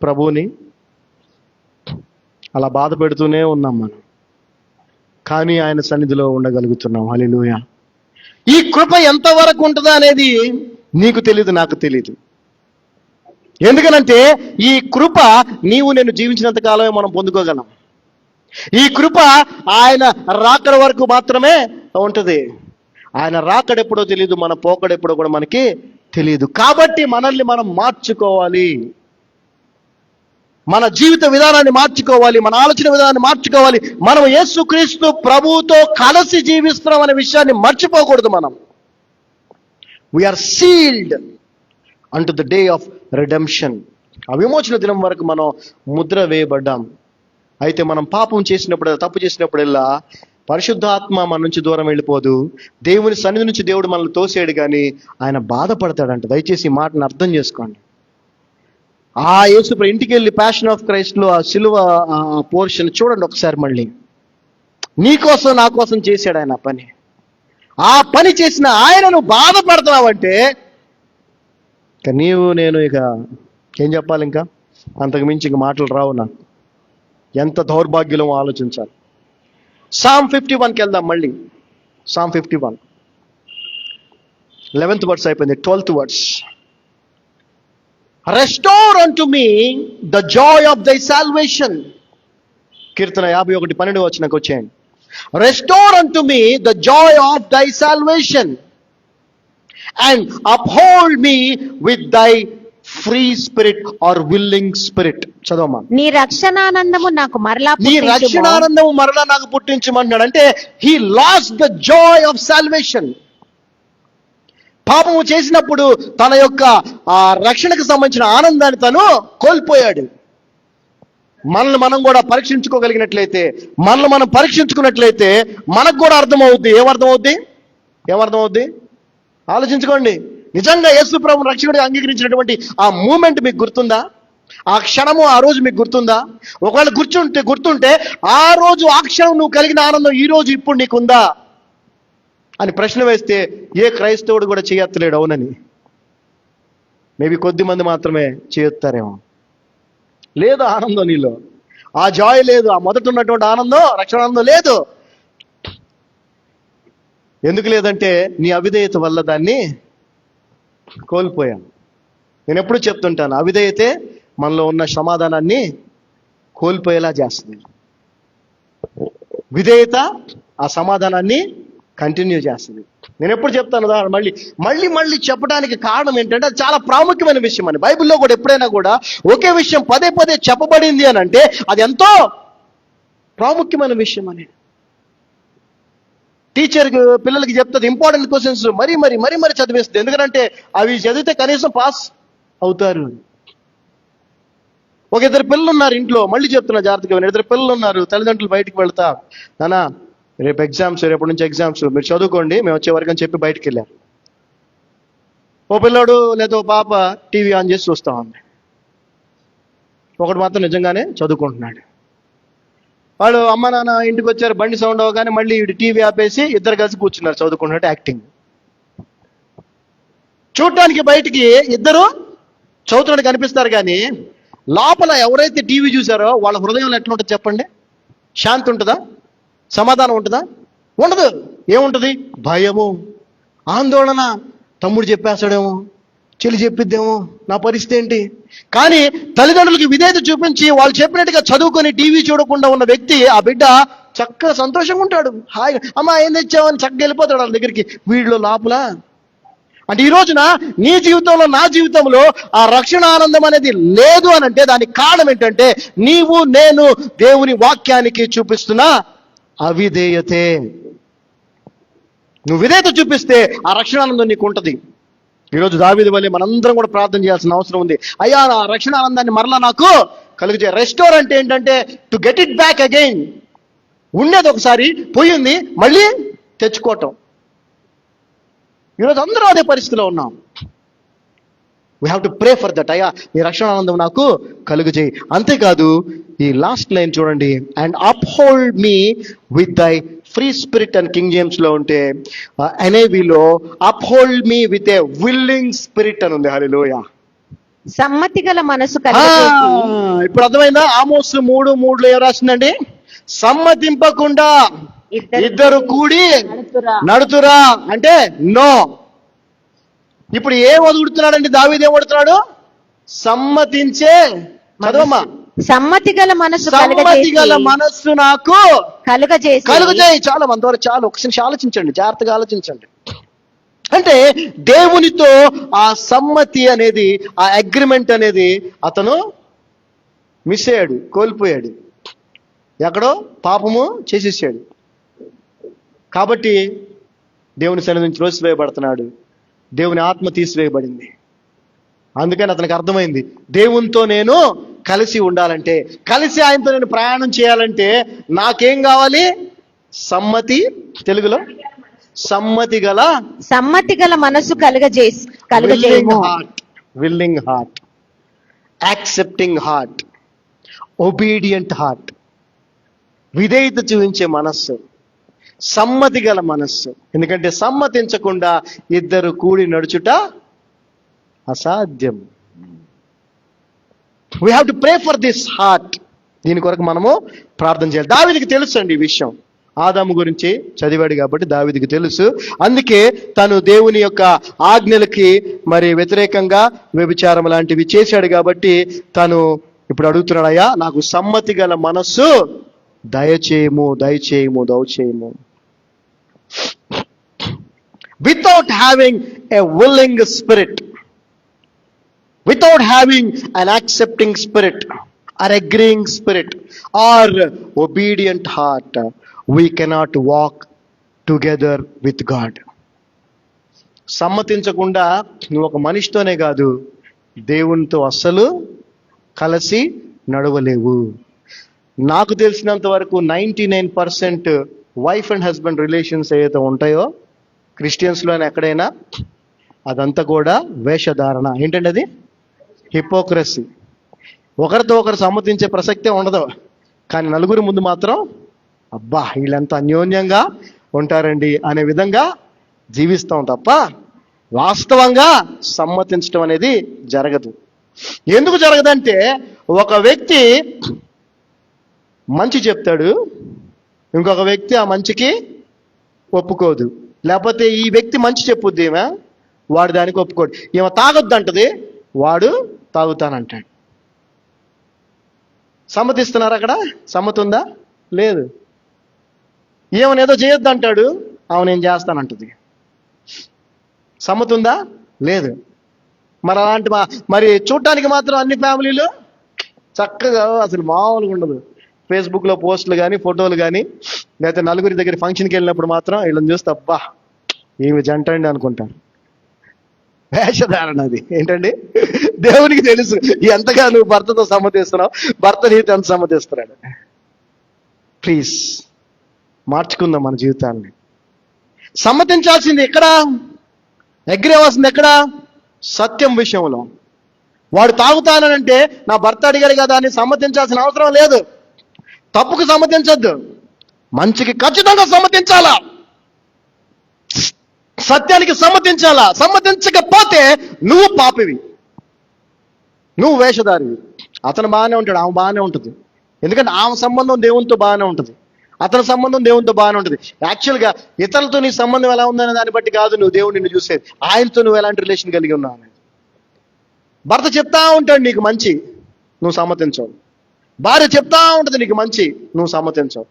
ప్రభువుని. అలా బాధ పెడుతూనే ఉన్నాం మనం, కానీ ఆయన సన్నిధిలో ఉండగలుగుతున్నాం. హల్లెలూయా. ఈ కృప ఎంతవరకు ఉంటుందా అనేది నీకు తెలీదు, నాకు తెలీదు. ఎందుకనంటే ఈ కృప నీవు నేను జీవించినంత కాలమే మనం పొందుకోగలం. ఈ కృప ఆయన రాకడ వరకు మాత్రమే ఉంటుంది. ఆయన రాకడెప్పుడో తెలియదు, మన పోకడెప్పుడో కూడా మనకి తెలియదు. కాబట్టి మనల్ని మనం మార్చుకోవాలి, మన జీవిత విధానాన్ని మార్చుకోవాలి, మన ఆలోచన విధానాన్ని మార్చుకోవాలి. మనం యేసుక్రీస్తు ప్రభువుతో కలిసి జీవిస్తున్నాం అనే విషయాన్ని మర్చిపోకూడదు. మనం we are sealed unto the day of redemption. ఆ విమోచన దినం వరకు మనం ముద్ర వేయబడ్డాం. అయితే మనం పాపం చేసినప్పుడు, తప్పు చేసినప్పుడల్లా పరిశుద్ధాత్మ మన నుంచి దూరం వెళ్ళిపోదు. దేవుని సన్నిధి నుంచి దేవుడు మనల్ని తోసేయడు, కానీ ఆయన బాధపడతాడంట. దయచేసి ఈ మాటను అర్థం చేసుకోండి. ఆ యేసు ఇంటికి వెళ్ళి ప్యాషన్ ఆఫ్ క్రైస్ట్ లో ఆ సిలువ పోర్షన్ చూడండి ఒకసారి. మళ్ళీ నీకోసం నా కోసం చేశాడు ఆయన పని. ఆ పని చేసిన ఆయనను బాధపడుతున్నావంటే ఇక నీవు నేను ఇక ఏం చెప్పాలి? ఇంకా అంతకు మించి ఇంక మాటలు రావు నాకు. ఎంత దౌర్భాగ్యం ఆలోచించాలి. Psalm 51కి వెళ్దాం మళ్ళీ. Psalm 51 11th వర్డ్స్ అయిపోయింది, 12th words. Restore unto me the joy of thy salvation. కీర్తన 51:12 వచనంకి వచ్చేయండి. Restore unto me the joy of thy salvation and uphold me with thy free spirit or willing spirit. చదవమ్మా. నీ రక్షణానందము నాకు మరలా నీ పుట్టించుము. రక్షణానందము మరలా నాకు పుట్టించమంటున్నాడు. అంటే he lost the joy of salvation. పాపము చేసినప్పుడు తన యొక్క ఆ రక్షణకు సంబంధించిన ఆనందాన్ని తను కోల్పోయాడు. మనల్ని మనం కూడా పరీక్షించుకోగలిగినట్లయితే, మనల్ని మనం పరీక్షించుకున్నట్లయితే మనకు కూడా అర్థమవుద్ది. ఏమర్థమవుద్ది? ఆలోచించుకోండి. నిజంగా యేసు ప్రభువును రక్షకుడిగా అంగీకరించినటువంటి ఆ మూమెంట్ మీకు గుర్తుందా? ఆ క్షణము, ఆ రోజు మీకు గుర్తుందా? ఒకవేళ గుర్తుంటే ఆ రోజు, ఆ క్షణం నువ్వు కలిగిన ఆనందం ఈ రోజు ఇప్పుడు నీకుందా అని ప్రశ్న వేస్తే ఏ క్రైస్తవుడు కూడా చేయెత్తలేడు అవునని. మేబీ కొద్ది మంది మాత్రమే చేయెత్తారేమో. లేదు ఆనందం నీలో, ఆ జాయ్ లేదు, ఆ మొదట ఉన్నటువంటి ఆనందం, రక్షణానందం లేదు. ఎందుకు లేదంటే నీ అవిధేయత వల్ల దాన్ని కోల్పోయాను. నేను ఎప్పుడు చెప్తుంటాను, అవిధేయతే మనలో ఉన్న సమాధానాన్ని కోల్పోయేలా చేస్తుంది. విధేయత ఆ సమాధానాన్ని కంటిన్యూ చేస్తుంది. నేను ఎప్పుడు చెప్తాను ఉదాహరణ మళ్ళీ చెప్పడానికి కారణం ఏంటంటే అది చాలా ప్రాముఖ్యమైన విషయం అని. బైబిల్లో కూడా ఎప్పుడైనా కూడా ఒకే విషయం పదే చెప్పబడింది అని అంటే అది ఎంతో ప్రాముఖ్యమైన విషయం అని. టీచర్ పిల్లలకి చెప్తుంది ఇంపార్టెంట్ క్వశ్చన్స్ మరీ చదివేస్తుంది. ఎందుకంటే అవి చదివితే కనీసం పాస్ అవుతారు. ఒక ఇద్దరు పిల్లలు ఉన్నారు ఇంట్లో, మళ్ళీ చెప్తున్నా జాగ్రత్తగా, ఇద్దరు పిల్లలు ఉన్నారు. తల్లిదండ్రులు బయటికి వెళ్తా, నానా రేపు ఎగ్జామ్స్, రేపటి నుంచి ఎగ్జామ్స్, మీరు చదువుకోండి, మేము వచ్చే వరకు అని చెప్పి బయటికి వెళ్ళారు. ఓ పిల్లాడు లేదా ఓ పాప టీవీ ఆన్ చేసి చూస్తా ఉంది. ఒకడు మాత్రం నిజంగానే చదువుకుంటున్నాడు. వాడు అమ్మ నాన్న ఇంటికి వచ్చారు, బండి సౌండ్ అవగానే మళ్ళీ టీవీ ఆపేసి ఇద్దరు కలిసి కూర్చున్నారు చదువుకుంటున్నట్టు యాక్టింగ్. చూడటానికి బయటికి ఇద్దరు చదువుతున్నట్టు కనిపిస్తారు, కానీ లోపల ఎవరైతే టీవీ చూసారో వాళ్ళ హృదయంలో ఎట్లా ఉంటుంది చెప్పండి? శాంతి ఉంటుందా? సమాధానం ఉంటుందా? ఉండదు. ఏముంటుంది? భయము, ఆందోళన. తమ్ముడు చెప్పేస్తాడేమో, చెల్లి చెప్పిద్దేమో, నా పరిస్థితి ఏంటి? కానీ తల్లిదండ్రులకి విధేయత చూపించి వాళ్ళు చెప్పినట్టుగా చదువుకొని టీవీ చూడకుండా ఉన్న వ్యక్తి, ఆ బిడ్డ చక్కగా సంతోషంగా ఉంటాడు. హాయిగా అమ్మా ఏం తెచ్చావని చక్కగా వెళ్ళిపోతాడు వాళ్ళ దగ్గరికి. వీళ్ళు లోపల అంటే ఈ రోజున నీ జీవితంలో, నా జీవితంలో ఆ రక్షణ ఆనందం అనేది లేదు అని అంటే దానికి కారణం ఏంటంటే నీవు నేను దేవుని వాక్యానికి చూపిస్తున్న అవిధేయతే. నువ్వు విధేయత చూపిస్తే ఆ రక్షణానందం నీకు ఉంటుంది. ఈరోజు దావీదు వలె మనందరం కూడా ప్రార్థన చేయాల్సిన అవసరం ఉంది. అయ్యా ఆ రక్షణ ఆనందాన్ని మరలా నాకు కలుగజే. రెస్టోర్ అంటే ఏంటంటే to get it back again. ఉండేది ఒకసారి, పోయింది, మళ్ళీ తెచ్చుకోవటం. ఈరోజు అందరూ అదే పరిస్థితిలో ఉన్నాం. We have to pray for that. అయ్యా నీ రక్షణ ఆనందం నాకు కలుగు చేయి. అంతేకాదు ఈ లాస్ట్ లైన్ చూడండి, and uphold me with thy free spirit అని కింగ్ జేమ్స్ లో ఉంటే ఎన్ఐవిలో uphold me with a willing spirit అని ఉంది. హల్లెలూయా. సమ్మతి గల మనసు కలుగజేసి. ఇప్పుడు అర్థమైందా? ఆమోస్ 3:3 ఏం రాసిందండి? సమ్మతింపకుండా ఇద్దరు కూడి నడుతురా అంటే నో. ఇప్పుడు ఏం వదులుతున్నాడండి దావీదు? ఏం వదులుతున్నాడు? సమ్మతించే, చదవమ్మా, సమ్మతి గల మనసు సమ్మతి గల మనస్సు నాకు కలుగజేసి. చాలా మంది వరకు చాలా ఒకసారి ఆలోచించండి, జాగ్రత్తగా ఆలోచించండి. అంటే దేవునితో ఆ సమ్మతి అనేది, ఆ అగ్రిమెంట్ అనేది అతను మిస్ అయ్యాడు, కోల్పోయాడు, ఎక్కడో పాపము చేసేసాడు. కాబట్టి దేవుని సన్నిధి నుంచి త్రోసివేయబడుతున్నాడు, దేవుని ఆత్మ తీసివేయబడింది. అందుకని అతనికి అర్థమైంది, దేవునితో నేను కలిసి ఉండాలంటే, కలిసి ఆయనతో నేను ప్రయాణం చేయాలంటే నాకేం కావాలి? సమ్మతి. తెలుగులో సమ్మతి గల మనసు కలుగజేయము. Willing heart, accepting heart, obedient heart, విధేయత చూపించే మనస్సు, సమ్మతి గల మనస్సు. ఎందుకంటే సమ్మతించకుండా ఇద్దరు కూడి నడుచుట అసాధ్యం. We have to pray for this heart. దీని కొరకు మనము ప్రార్థన చేయాలి. దావీదుకి తెలుసు అండి ఈ విషయం. ఆదాము గురించి చదివాడు కాబట్టి దావీదుకి తెలుసు. అందుకే తను దేవుని యొక్క ఆజ్ఞలకి మరి వ్యతిరేకంగా వ్యభిచారం లాంటివి చేశాడు కాబట్టి తను ఇప్పుడు అడుగుతున్నాడు, అయ్యా నాకు సమ్మతి గల మనస్సు దయచేయము. Without having a willing spirit, without having an accepting spirit or agreeing spirit or obedient heart, we cannot walk together with God. సమ్మతించకుండా నువ్వు ఒక మనిషితోనే కాదు, దేవునితో అస్సలు కలిసి నడవలేవు. నాకు తెలిసినంత వరకు 99% వైఫ్ అండ్ హస్బెండ్ రిలేషన్స్ ఏదైతే ఉంటాయో క్రిస్టియన్స్లోనే ఎక్కడైనా, అదంతా కూడా వేషధారణ. ఏంటంటే అది హిపోక్రసీ. ఒకరితో ఒకరు సమ్మతించే ప్రసక్తే ఉండదు, కానీ నలుగురు ముందు మాత్రం అబ్బా వీళ్ళంతా అన్యోన్యంగా ఉంటారండి అనే విధంగా జీవిస్తాం తప్ప వాస్తవంగా సమ్మతించడం అనేది జరగదు. ఎందుకు జరగదంటే ఒక వ్యక్తి మంచి చెప్తాడు, ఇంకొక వ్యక్తి ఆ మంచికి ఒప్పుకోదు. లేకపోతే ఈ వ్యక్తి మంచి చెప్పుద్ది ఏమో, వాడు దానికి ఒప్పుకోడు. ఏమో తాగొద్దు అంటది, వాడు తాగుతానంటాడు. సమ్మతిస్తున్నారు అక్కడ? సమ్మతి ఉందా? లేదు. ఏమనేదో చేయొద్దు అంటాడు, నేను చేస్తానంటది. సమ్మతి ఉందా? లేదు. మరి అలాంటి మరి చూడటానికి మాత్రం అన్ని ఫ్యామిలీలు చక్కగా అసలు మామూలుగా ఉండదు. ఫేస్బుక్లో పోస్టులు కానీ ఫోటోలు కానీ, లేకపోతే నలుగురి దగ్గర ఫంక్షన్కి వెళ్ళినప్పుడు మాత్రం వీళ్ళని చూస్తే అబ్బా ఏమి జంట అండి అనుకుంటాను. వేషధారణ అది. ఏంటండి? దేవునికి తెలుసు ఎంతగా నువ్వు భర్తతో సమ్మతిస్తున్నావు, భర్త నీతో ఎంత సమ్మతిస్తున్నాడు. ప్లీజ్ మార్చుకుందాం మన జీవితాన్ని. సమ్మతించాల్సింది ఎక్కడ? అగ్రి అవ్వాల్సింది ఎక్కడ? సత్యం విషయంలో. వాడు తాగుతానంటే నా భర్త అడిగాడు కదా అని సమ్మతించాల్సిన అవసరం లేదు. తప్పుకు సమ్మతించద్దు, మంచికి ఖచ్చితంగా సమ్మతించాలా, సత్యానికి సమ్మతించాలా. సమ్మతించకపోతే నువ్వు పాపివి, నువ్వు వేషధారివి. అతను బాగానే ఉంటాడు, ఆమె బాగానే ఉంటుంది. ఎందుకంటే ఆమె సంబంధం దేవునితో బాగానే ఉంటుంది, అతని సంబంధం దేవునితో బాగానే ఉంటుంది. యాక్చువల్గా ఇతరులతో నీ సంబంధం ఎలా ఉందనే దాన్ని బట్టి కాదు నువ్వు దేవుడు నిన్ను చూసేది, ఆయనతో నువ్వు ఎలాంటి రిలేషన్ కలిగి ఉన్నావు అనేది. భర్త చెప్తా ఉంటాడు నీకు మంచి, నువ్వు సమ్మతించవు. భార్య చెప్తా ఉంటుంది నీకు మంచి, నువ్వు సమ్మతించవు.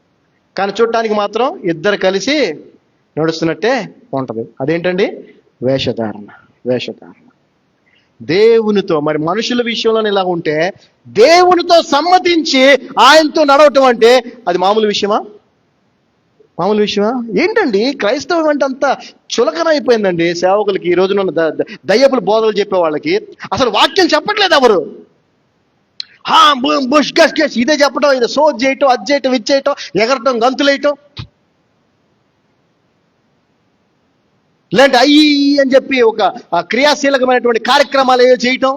కానీ చూడటానికి మాత్రం ఇద్దరు కలిసి నడుస్తున్నట్టే ఉంటుంది. అదేంటండి? వేషధారణ. దేవునితో మరి మనుషుల విషయంలో ఇలా ఉంటే, దేవునితో సమ్మతించి ఆయనతో నడవటం అంటే అది మామూలు విషయమా? ఏంటండి? క్రైస్తవం అంటే అంత చులకన అయిపోయిందండి సేవకులకి. ఈ రోజున దయ్యపులు బోధలు చెప్పే వాళ్ళకి అసలు వాక్యం చెప్పట్లేదు ఎవరు. బుష్ గస్ గస్ ఇదే చెప్పడం, ఇది సోజ్ చేయటం, అది చేయటం, ఇది చేయటం, ఎగరటం, గంతులేయటం. లేదంటే అయ్యి అని చెప్పి ఒక క్రియాశీలకమైనటువంటి కార్యక్రమాలు ఏవో చేయటం.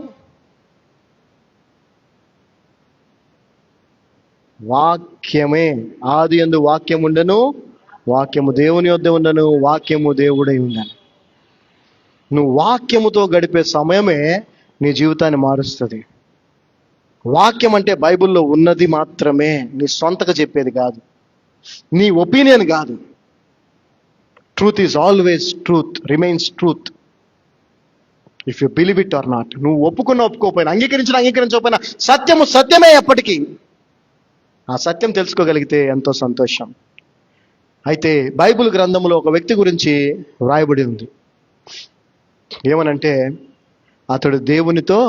వాక్యమే. ఆది యందు వాక్యం ఉండను, వాక్యము దేవుని యొద్ద ఉండను, వాక్యము దేవుడై ఉండను. నువ్వు వాక్యముతో గడిపే సమయమే నీ జీవితాన్ని మారుస్తుంది. వాక్యం అంటే బైబిల్లో ఉన్నది మాత్రమే, నీ సొంతగా చెప్పేది కాదు, నీ ఒపీనియన్ కాదు. Truth is always truth, remains truth if you believe it or not. నువ్వు ఒప్పుకోకపోయినా, అంగీకరించకపోయినా సత్యము సత్యమే ఎప్పటికీ. ఆ సత్యం తెలుసుకోగలిగితే ఎంతో సంతోషం. అయితే బైబిల్ గ్రంథంలో ఒక వ్యక్తి గురించి వ్రాయబడి ఉంది. ఏమనంటే అతడు దేవునితో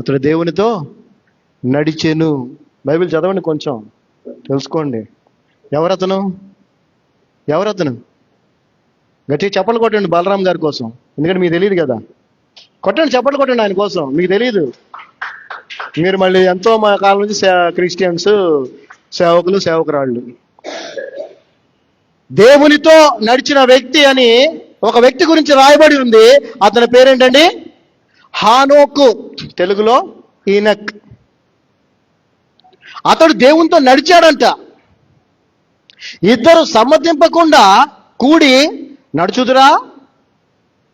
అతడు దేవునితో నడిచెను. బైబిల్ చదవండి, కొంచెం తెలుసుకోండి. ఎవరతను గట్టిగా చప్పట్లు కొట్టండి బలరాం గారి కోసం, ఎందుకంటే మీకు తెలియదు కదా. చప్పట్లు కొట్టండి ఆయన కోసం, మీకు తెలియదు. మీరు మళ్ళీ ఎంతో మా కాలం నుంచి క్రిస్టియన్స్, సేవకులు, సేవకురాళ్ళు. దేవునితో నడిచిన వ్యక్తి అని ఒక వ్యక్తి గురించి రాయబడి ఉంది. అతని పేరేంటండి? హానోకు, తెలుగులో ఈనక్. అతడు దేవునితో నడిచాడంట. ఇద్దరు సమ్మతింపకుండా కూడి నడుచుదురా?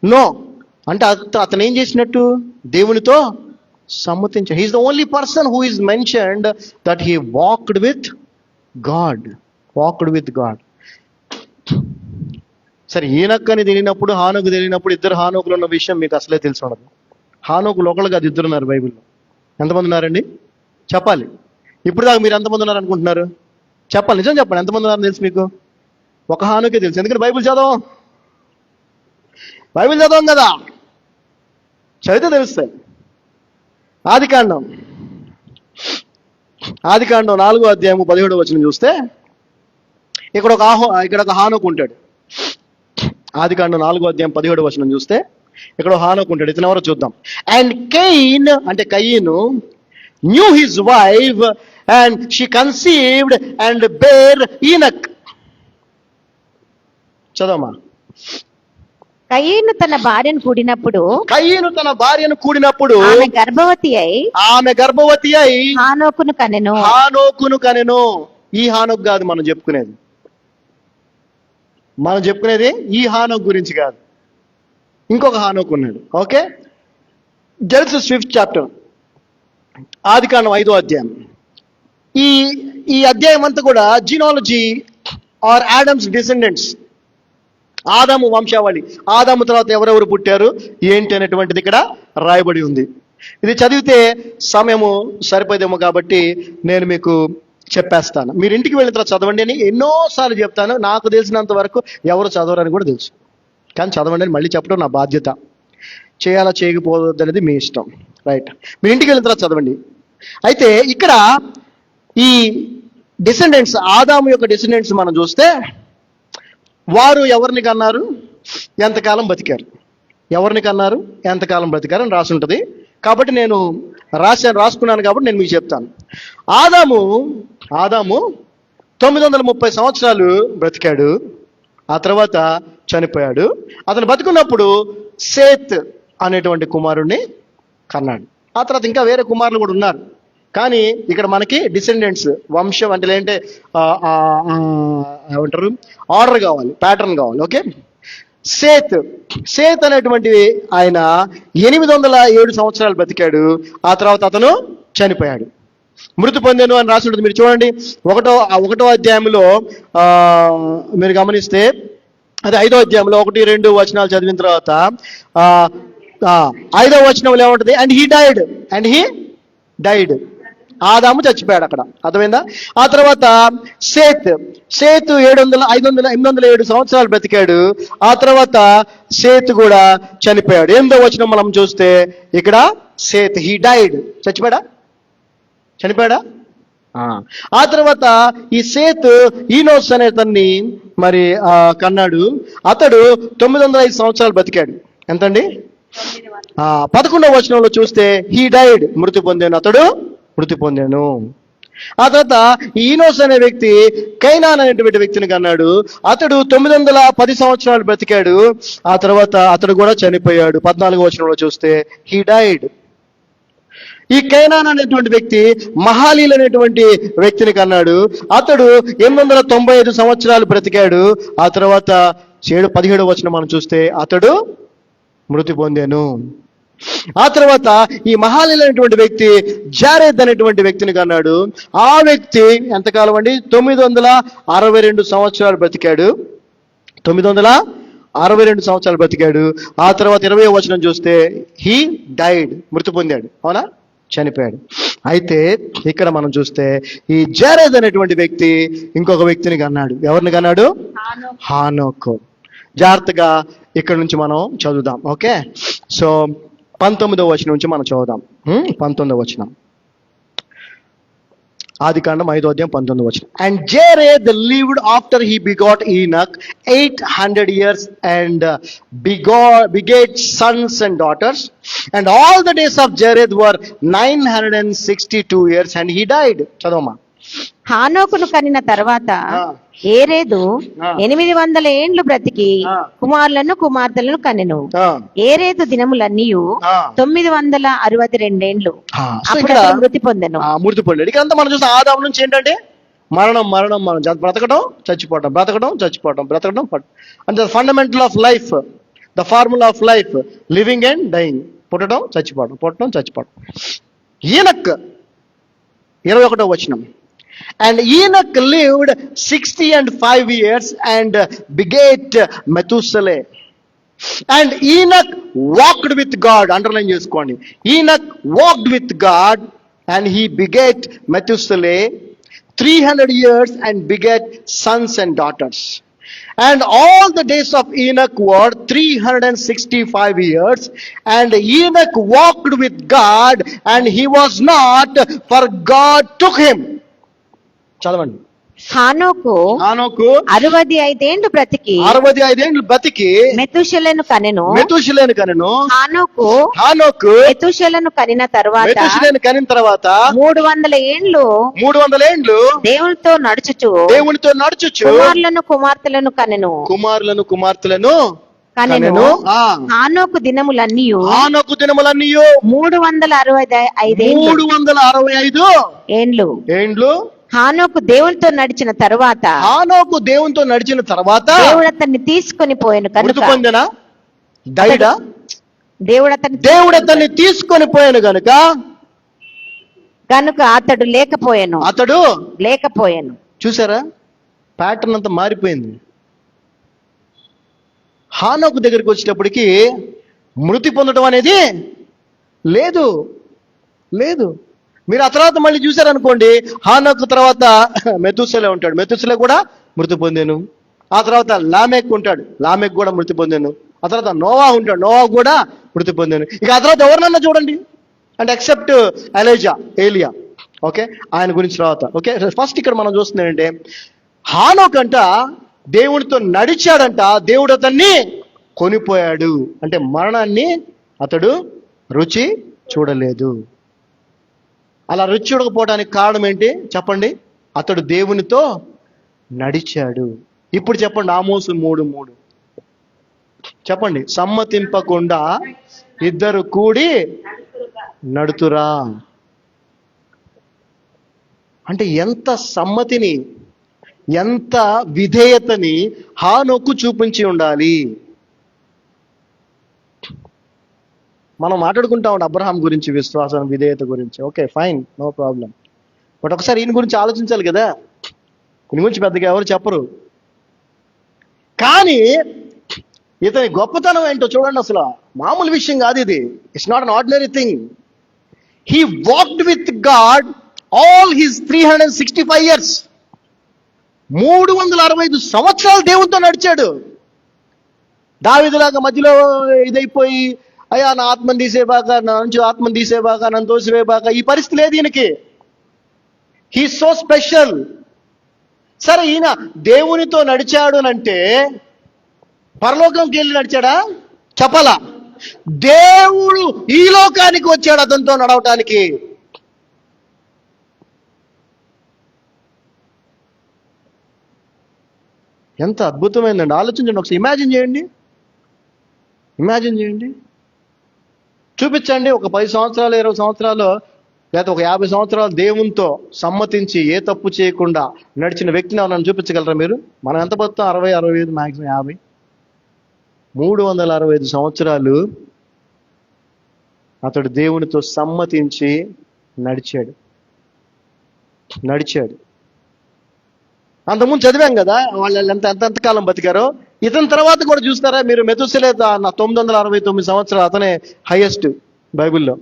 నో అంటే అతను ఏం చేసినట్టు? దేవునితో సమ్మతించాడు. He is the only person who is mentioned that he walked with God. సరే, ఈనక్ అని తెలియనప్పుడు, హానోకు తెలియనప్పుడు, ఇద్దరు హానోకులు ఉన్న విషయం మీకు అసలే తెలిసి ఉండదు. హానోకులు ఒకళ్ళు కాదు, ఇద్దరు ఉన్నారు బైబిల్లో. ఎంతమంది ఉన్నారండి? చెప్పాలి. ఇప్పుడు దాకా మీరు ఎంతమంది ఉన్నారు అనుకుంటున్నారు? చెప్పాలి, నిజం చెప్పండి. ఎంతమంది ఉన్నారని తెలుసు మీకు? ఒక హానోకే తెలుసు, ఎందుకంటే బైబిల్ చదవం కదా, చదివితే తెలుస్తాయి. ఆదికాండం 4వ అధ్యాయము 17వ వచనం చూస్తే ఇక్కడ ఒక హానోకు ఉంటాడు. ఆదికాండం 4వ అధ్యాయం 17వ వచనం చూస్తే ఇక్కడ హానోకు ఉంటాడు. ఇతను ఎవరో చూద్దాం. అండ్ కయీన్ అంటే కయీను knew his wife and she conceived and bare Enoch. చదవమా. కయీను తన భార్యను కూడినప్పుడు ఆమె గర్భవతి అయి హానోకును కనెను. ఈ హానోకు కాదు మనం చెప్పుకునేది. ఈ హానోకు గురించి కాదు, ఇంకొక హానోకు ఉన్నాడు. ఓకే, జెనసిస్ 5th చాప్టర్, ఆదికాండం 5వ అధ్యాయం. ఈ అధ్యాయం అంతా కూడా జీనాలజీ ఆర్ ఆడమ్స్ డిసెండెంట్స్, ఆదాము వంశావళి. ఆదాము తర్వాత ఎవరెవరు పుట్టారు ఏంటి అనేటువంటిది ఇక్కడ రాయబడి ఉంది. ఇది చదివితే సమయము సరిపోదేమో కాబట్టి నేను మీకు చెప్పేస్తాను. మీరు ఇంటికి వెళ్ళిన తర్వాత చదవండి అని ఎన్నోసార్లు చెప్తాను. నాకు తెలిసినంత వరకు ఎవరు చదవరని కూడా తెలుసు, కానీ చదవండి అని మళ్ళీ చెప్పడం నా బాధ్యత. చేయాలా చేయకపోవద్దు అనేది మీ ఇష్టం, రైట్? మీరు ఇంటికి వెళ్ళిన తర్వాత చదవండి. అయితే ఇక్కడ ఈ డిసెండెంట్స్, ఆదాము యొక్క డిసెండెంట్స్ మనం చూస్తే వారు ఎవరిని కన్నారు, ఎంతకాలం బతికారు, అని రాసి ఉంటుంది. కాబట్టి నేను రాసుకున్నాను కాబట్టి నేను మీకు చెప్తాను. ఆదాము 930 సంవత్సరాలు బ్రతికాడు. ఆ తర్వాత చనిపోయాడు. అతను బతుకున్నప్పుడు సేత్ అనేటువంటి కుమారుణ్ణి కన్నాడు. ఆ తర్వాత ఇంకా వేరే కుమారులు కూడా ఉన్నారు. కానీ ఇక్కడ మనకి డిసెండెంట్స్, వంశం అంటే ఏంటంటే ఏమంటారు, ఆర్డర్ కావాలి, ప్యాటర్న్ కావాలి. ఓకే, సేత్ అనేటువంటి ఆయన 807 సంవత్సరాలు బతికాడు. ఆ తర్వాత అతను చనిపోయాడు, మృతి పొందాను అని రాసి ఉంటుంది. మీరు చూడండి, 1వ అధ్యాయంలో మీరు గమనిస్తే, అది 5వ అధ్యాయంలో 1-2 వచనాలు చదివిన తర్వాత 5వ వచనంలో ఏముంటుంది? And he died. ఆదాము చచ్చిపోయాడు అక్కడ, అర్థమైందా? ఆ తర్వాత సేత్ 807 సంవత్సరాలు బ్రతికాడు. ఆ తర్వాత సేత్ కూడా చనిపోయాడు. 8వ వచనం మనం చూస్తే ఇక్కడ సేత్ హీ డైడ్, చనిపోయాడా? ఆ తర్వాత ఈ సేత్ ఈనోస్ అనే అతన్ని మరి కన్నాడు. అతడు 905 సంవత్సరాలు బతికాడు. ఎంతండి? 11వ వచనంలో చూస్తే హీ డైడ్, మృతి పొందాను, అతడు మృతి పొందాను. ఆ తర్వాత ఈనోస్ అనే వ్యక్తి కైనాన్ అనేటువంటి వ్యక్తిని కన్నాడు. అతడు 910 సంవత్సరాలు బ్రతికాడు. ఆ తర్వాత అతడు కూడా చనిపోయాడు. 14వ వచనంలో చూస్తే హీ డైడ్. ఈ కైనాన్ అనేటువంటి వ్యక్తి మహాలీల్ అనేటువంటి వ్యక్తిని కన్నాడు. అతడు 895 సంవత్సరాలు బ్రతికాడు. ఆ తర్వాత 17వ వచనం మనం చూస్తే అతడు మృతి పొందాను. ఆ తర్వాత ఈ మహాలీల్ అనేటువంటి వ్యక్తి జారెద్ అనేటువంటి వ్యక్తిని కన్నాడు. ఆ వ్యక్తి ఎంతకాలం అండి? 962 సంవత్సరాలు బ్రతికాడు. 962 సంవత్సరాలు బ్రతికాడు. ఆ తర్వాత 20వ వచనం చూస్తే హీ డైడ్, మృతి పొందాడు. అవునా? చనిపోయాడు. అయితే ఇక్కడ మనం చూస్తే ఈ జారెద్ అనేటువంటి వ్యక్తి ఇంకొక వ్యక్తిని కన్నాడు. ఎవరిని కన్నాడు? హానోకు. జాగ్రత్తగా ఇక్కడ నుంచి మనం చదువుదాం. ఓకే, సో 19వ వచనం నుంచి మనం చదువుదాం. 19వ వచనం, ఆదికాండం 5వ అధ్యాయం 19వ వచనం. And Jared lived after he begat Enoch 800 years and begat sons and daughters, and all the days of Jared were 962 years and he died. చదవమ్మా. హానోకును కనిన తర్వాత ఏరేదు 800 ఏండ్లు బ్రతికి కుమారులను కుమార్తెలను కనెను. ఏరేదు దినములన్నీయు 962 ఏండ్లు. అప్పుడు అతడు మృతి పొందెను. మృతి పొందాడు. ఇక అంతా మనం చూస్తే ఆదాము నుంచి ఏంటంటే మరణం మరణం మనం బ్రతకడం చచ్చిపోవడం, బ్రతకడం చచ్చిపోవడం, బ్రతకడం అంటే fundamental of life, the formula of life, living and dyeing. పుట్టడం చచ్చిపోవడం, పుట్టడం చచ్చిపోవడం. ఈనక్ 21వ వచనం. And Enoch lived 65 years and begat Methuselah. And Enoch walked with God. Underline చేసుకోండి. Enoch walked with God and he begat Methuselah 300 years and begat sons and daughters. And all the days of Enoch were 365 years, and Enoch walked with God, and he was not, for God took him. చదవండి. హానోకు 65 ఏండ్లు బ్రతికి 65 ఏండ్లు బ్రతికి మెతూషెలను కనెను. హానోకు మెతూషెలను కనిన తర్వాత 300 ఏండ్లు దేవునితో నడుచుచు కుమారులను కుమార్తెలను కనెను. కనెను. హానోకు దినములన్నీయు 365 ఏండ్లు. హానోకు దేవునితో నడిచిన తర్వాత దేవుడు అతన్ని తీసుకొని పోయాను కనుక దేవుడు అతన్ని తీసుకొని పోయాను కనుక అతడు లేకపోయాను. చూసారా, ప్యాటర్న్ అంతా మారిపోయింది. హానోకు దగ్గరికి వచ్చేటప్పటికి మృతి పొందడం అనేది లేదు. మీరు ఆ తర్వాత మళ్ళీ చూసారనుకోండి, హానోకు తర్వాత మెతూసెలా ఉంటాడు, మెతూసెలా కూడా మృతి పొందాను. ఆ తర్వాత లామెక్ ఉంటాడు, లామెక్ కూడా మృతి పొందాను. ఆ తర్వాత నోవా ఉంటాడు, నోవా కూడా మృతి పొందాను. ఇక ఆ తర్వాత ఎవరినన్నా చూడండి అంటే ఎక్సెప్ట్ ఏలియా. ఓకే, ఆయన గురించి తర్వాత. ఓకే, ఫస్ట్ ఇక్కడ మనం చూస్తుంది ఏంటంటే హానోక్ అంట దేవుడితో నడిచాడంట, దేవుడు అతన్ని కొనిపోయాడు. అంటే మరణాన్ని అతడు రుచి చూడలేదు. అలా రుచి చూడకపోవడానికి కారణం ఏంటి చెప్పండి? అతడు దేవునితో నడిచాడు. ఇప్పుడు చెప్పండి, ఆమోసు 3:3 చెప్పండి. సమ్మతింపకుండా ఇద్దరు కూడి నడుతురా. అంటే ఎంత సమ్మతిని, ఎంత విధేయతని హానోకు చూపించి ఉండాలి. మనం మాట్లాడుకుంటా ఉంటాం అబ్రహాం గురించి, విశ్వాసం, విధేయత గురించి. Okay, fine, no problem. But ఒకసారి ఈయన గురించి ఆలోచించాలి కదా. ఈయన గురించి పెద్దగా ఎవరు చెప్పరు. కానీ ఇతని గొప్పతనం ఏంటో చూడండి. అసలు మామూలు విషయం కాదు ఇది. It's not an ordinary thing. He walked with God all his 365 years. 365 సంవత్సరాలు దేవునితో నడిచాడు. దావీదులాగా మధ్యలో ఇదైపోయి అయ్యా నా ఆత్మని తీసేబాక, నా నుంచి ఆత్మని తీసేబాక, నన్ను తోసివేబాక, ఈ పరిస్థితి లేదు ఈయనకి. He so special. సరే, ఈయన దేవునితో నడిచాడు అంటే పరలోకంకి వెళ్ళి నడిచాడా? చెప్పాలా? దేవుడు ఈ లోకానికి వచ్చాడు అతనితో నడవటానికి. ఎంత అద్భుతమైందండి. ఆలోచించండి ఒకసారి, ఇమాజిన్ చేయండి. చూపించండి ఒక 10 సంవత్సరాలు 20 సంవత్సరాలు లేదా ఒక 50 సంవత్సరాలు దేవునితో సమ్మతించి ఏ తప్పు చేయకుండా నడిచిన వ్యక్తిని నన్ను చూపించగలరా మీరు? మనం ఎంత బతుకుతాం? 60, 65, మ్యాక్సిమం 50. 365 సంవత్సరాలు అతడు దేవునితో సమ్మతించి నడిచాడు. అంతకుముందు చదివాం కదా వాళ్ళు ఎంతకాలం బతికారో. ఇతని తర్వాత కూడా చూస్తారా మీరు? మెతుసెలే 969 సంవత్సరాలు, అతనే హైయెస్ట్ బైబిల్లో.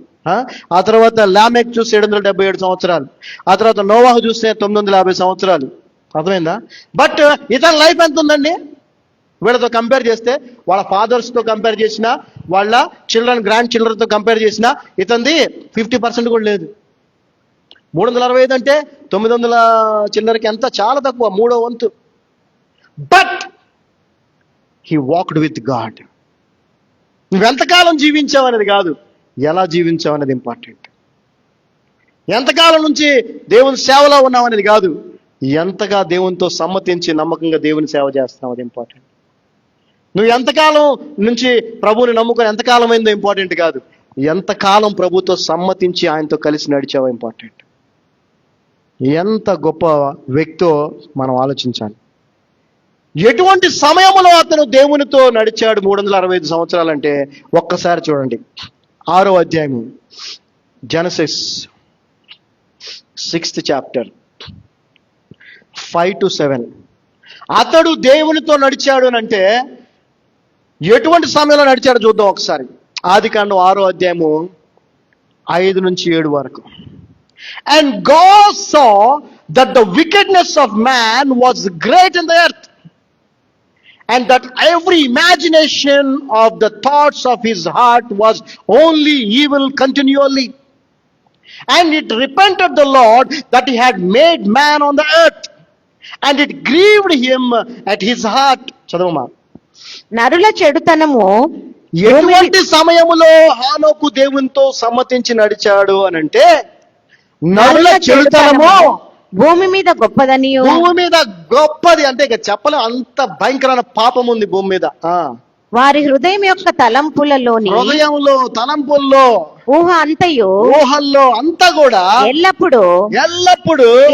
ఆ తర్వాత లామెక్ చూస్తే 777 సంవత్సరాలు. ఆ తర్వాత నోవాహు చూస్తే 950 సంవత్సరాలు. అర్థమైందా? బట్ ఇతని లైఫ్ ఎంత ఉందండి వీళ్ళతో కంపేర్ చేస్తే? వాళ్ళ ఫాదర్స్తో కంపేర్ చేసినా, వాళ్ళ చిల్డ్రన్, గ్రాండ్ చిల్డ్రన్తో కంపేర్ చేసినా ఇతంది 50% కూడా లేదు. 365 అంటే 900 చిల్లరకి ఎంత? చాలా తక్కువ, 1/3 వంతు. But he walked with God. నువ్వెంతకాలం జీవించావు అనేది కాదు, ఎలా జీవించావు అనేది ఇంపార్టెంట్. ఎంతకాలం నుంచి దేవుని సేవలో ఉన్నావు అనేది కాదు, ఎంతగా దేవునితో సమ్మతించి నమ్మకంగా దేవుని సేవ చేస్తున్నావు అది ఇంపార్టెంట్. నువ్వు ఎంతకాలం నుంచి ప్రభువుని నమ్ముకొని ఎంతకాలం అయిందో ఇంపార్టెంట్ కాదు, ఎంతకాలం ప్రభుతో సమ్మతించి ఆయనతో కలిసి నడిచావో ఇంపార్టెంట్. ఎంత గొప్ప వ్యక్తో మనం ఆలోచించాలి. ఎటువంటి సమయంలో అతను దేవునితో నడిచాడు 365 సంవత్సరాలు అంటే ఒక్కసారి చూడండి. 6వ అధ్యాయము, జెనసిస్ 6th చాప్టర్ 5 to 7. అతడు దేవునితో నడిచాడు అని అంటే ఎటువంటి సమయంలో నడిచాడో చూద్దాం ఒకసారి. ఆదికాండం 6వ అధ్యాయము 5 నుంచి 7 వరకు. And God saw that the wickedness of man was great in the earth, and that every imagination of the thoughts of his heart was only evil continually. And it repented the Lord that he had made man on the earth, and it grieved him at his heart. చదవమా. నరుల చెడుతనము ఎటువంటి సమయములో హానోకు దేవునితో సమ్మతించి నడిచాడు అనంటే, నరుల చెడుతనము భూమి మీద గొప్పదని, భూమి మీద గొప్పది అంటే ఇక చెప్పలేం, అంత భయంకరమైన పాపం ఉంది భూమి మీద. వారి హృదయం యొక్క తలంపులలోని, హృదయంలో, తలంపుల్లో, ఊహల్లో అంతా కూడా ఎల్లప్పుడు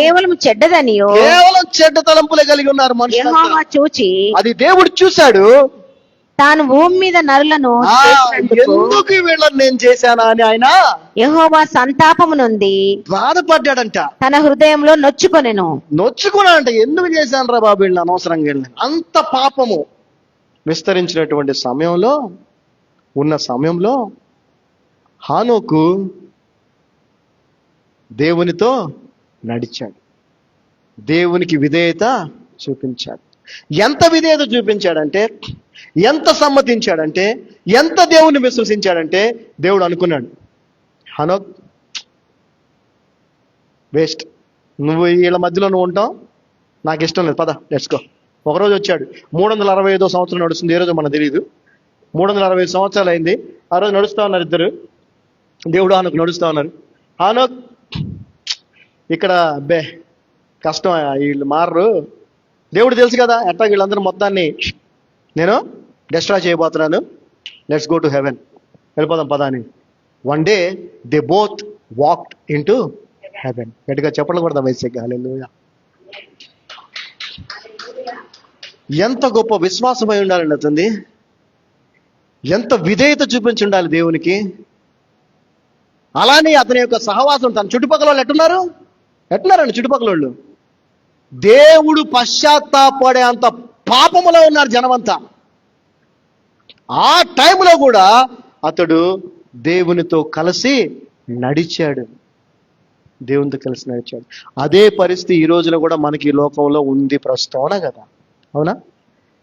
కేవలం చెడ్డదనియో, కేవలం చెడ్డ తలంపులే కలిగి ఉన్నారు మనుషులు. యెహోవా చూచి, అది దేవుడు చూశాడు, తాను భూమి మీద నరులను ఎందుకు వీళ్ళని నేను చేశానా అని ఆయన యెహోవా సంతాపము నొంది బాధపడ్డాడంట. తన హృదయంలో నొచ్చుకున్నాడంట. ఎందుకు చేశాను రా బాబు వీళ్ళని అనవసరంగా వెళ్ళి. అంత పాపము విస్తరించినటువంటి సమయంలో హానోకు దేవునితో నడిచాడు, దేవునికి విధేయత చూపించాడు. ఎంత విధేయత చూపించాడంటే, ఎంత సమ్మతించాడంటే, ఎంత దేవుని విశ్వసించాడంటే, దేవుడు అనుకున్నాడు, హనోక్ వేస్ట్, నువ్వు వీళ్ళ మధ్యలో నువ్వు ఉంటావు, నాకు ఇష్టం లేదు, పద లెట్స్ గో. ఒకరోజు వచ్చాడు. 365 సంవత్సరం నడుస్తుంది, ఏ రోజు మనకు తెలియదు. 365 సంవత్సరాలు అయింది. ఆ రోజు నడుస్తూ ఉన్నారు ఇద్దరు, దేవుడు హానోక్ నడుస్తూ ఉన్నారు. హానోక్ ఇక్కడ అబ్బే కష్టం, వీళ్ళు మారరు, దేవుడు తెలుసు కదా ఎట్టా వీళ్ళందరూ మొత్తాన్ని నేను డిస్ట్రాయ్ చేయబోతున్నాను, లెట్స్ గో టు హెవెన్, వెళ్ళిపోదాం పదా అని. One day they both walked into heaven. గట్టిగా చెప్పకూడదా వైసెగ్? హల్లెలూయా. ఎంత గొప్ప విశ్వాసమై ఉండాలండి అతనిది, ఎంత విధేయత చూపించి ఉండాలి దేవునికి. అలానే అతని యొక్క సహవాసం, తన చుట్టుపక్కల వాళ్ళు ఎట్టున్నారండి చుట్టుపక్కల వాళ్ళు? దేవుడు పశ్చాత్తాపడే అంత పాపములో ఉన్నారు జనమంతా. ఆ టైంలో కూడా అతడు దేవునితో కలిసి నడిచాడు. అదే పరిస్థితి ఈ రోజున కూడా మనకి ఈ లోకంలో ఉంది ప్రస్తుతం, అవునా కదా? అవునా?